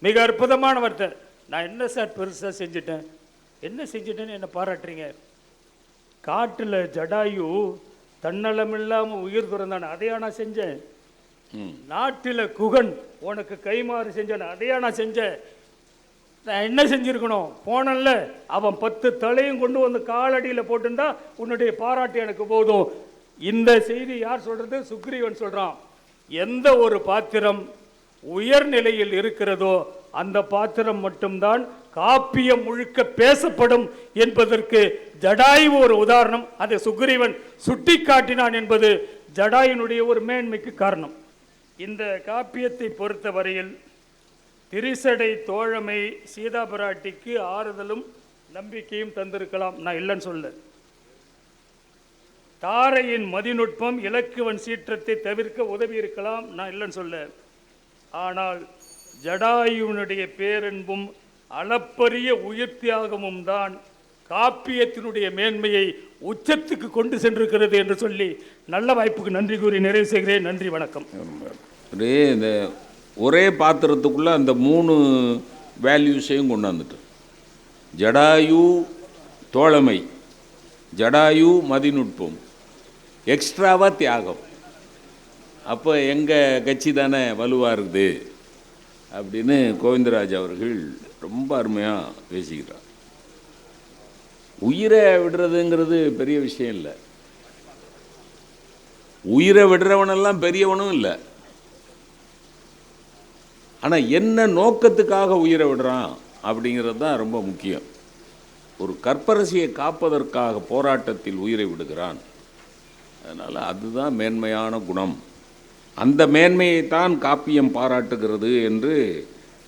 மிக அற்புதமான வார்த்தை, நான் என்ன சார் பெருசாக செஞ்சுட்டேன், என்ன செஞ்சுட்டேன்னு என்னை பாராட்டுறீங்க? காட்டில் ஜடாயு தன்னலம் இல்லாமல் உயிர் துறந்தான், அதையா நான் செஞ்சேன்? நாட்டில் குகன் உனக்கு கைமாறு செஞ்சான், அதையா நான் செஞ்சேன்? நான் என்ன செஞ்சிருக்கணும்? போனல அவன் 10 தலையும் கொண்டு வந்து காலடியில் போட்டுருந்தா உன்னுடைய பாராட்டு எனக்கு போதும். இந்த செய்தி யார் சொல்றது? சுக்ரீவன் சொல்றான். எந்த ஒரு பாத்திரம் உயர்நிலையில் இருக்கிறதோ அந்த பாத்திரம் மட்டும்தான் காப்பியம் முழுக்க பேசப்படும் என்பதற்கு ஜடாயு ஒரு உதாரணம். அதை சுக்ரீவன் சுட்டி காட்டினான் என்பது ஜடாயுனுடைய ஒரு மேன்மைக்கு காரணம். இந்த காப்பியத்தை பொறுத்த வரையில் திரிசடை தோழமை சீதா பிராட்டிக்கு ஆறுதலும் நம்பிக்கையும் தந்திருக்கலாம், நான் இல்லைன்னு சொல்ல. தாரையின் மதிநுட்பம் இலக்குவன் சீற்றத்தை தவிர்க்க உதவி இருக்கலாம், நான் இல்லைன்னு சொல்ல. ஆனால் ஜடாயுனுடைய பேரன்பும் அளப்பரிய உயிர் தியாகமும் தான் காப்பியத்தினுடைய மேன்மையை உச்சத்துக்கு கொண்டு சென்றிருக்கிறது என்று சொல்லி நல்ல வாய்ப்புக்கு நன்றி கூறி நிறைவு செய்கிறேன். நன்றி, வணக்கம். இந்த ஒரே பாத்திரத்துக்குள்ளே அந்த 3 வேல்யூஸையும் கொண்டு வந்துட்டு, ஜடாயு தோழமை, ஜடாயு மதிநுட்பம், எக்ஸ்ட்ராவா தியாகம். அப்போ எங்கள் கட்சி தானே வலுவாக இருக்குது அப்படின்னு கோவிந்தராஜ் அவர்கள் ரொம்ப அருமையாக பேசிக்கிறார். உயிரை விடுறதுங்கிறது பெரிய விஷயம் இல்லை, உயிரை விடுறவனெல்லாம் பெரியவனும் இல்லை. ஆனால் என்ன நோக்கத்துக்காக உயிரை விடுறான் அப்படிங்கிறது தான் ரொம்ப முக்கியம். ஒரு கற்பரசியை காப்பதற்காக போராட்டத்தில் உயிரை விடுகிறான், அதனால் அதுதான் மேன்மையான குணம். அந்த மேன்மையைத்தான் காப்பியம் பாராட்டுகிறது என்று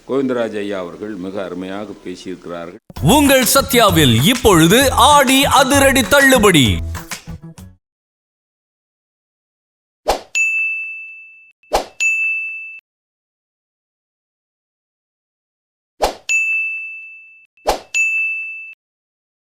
கோவிந்தராஜ் ஐயா அவர்கள் மிக அருமையாக பேசியிருக்கிறார்கள். உங்கள் சத்யாவில் இப்பொழுது ஆடி அதிரடி தள்ளுபடி.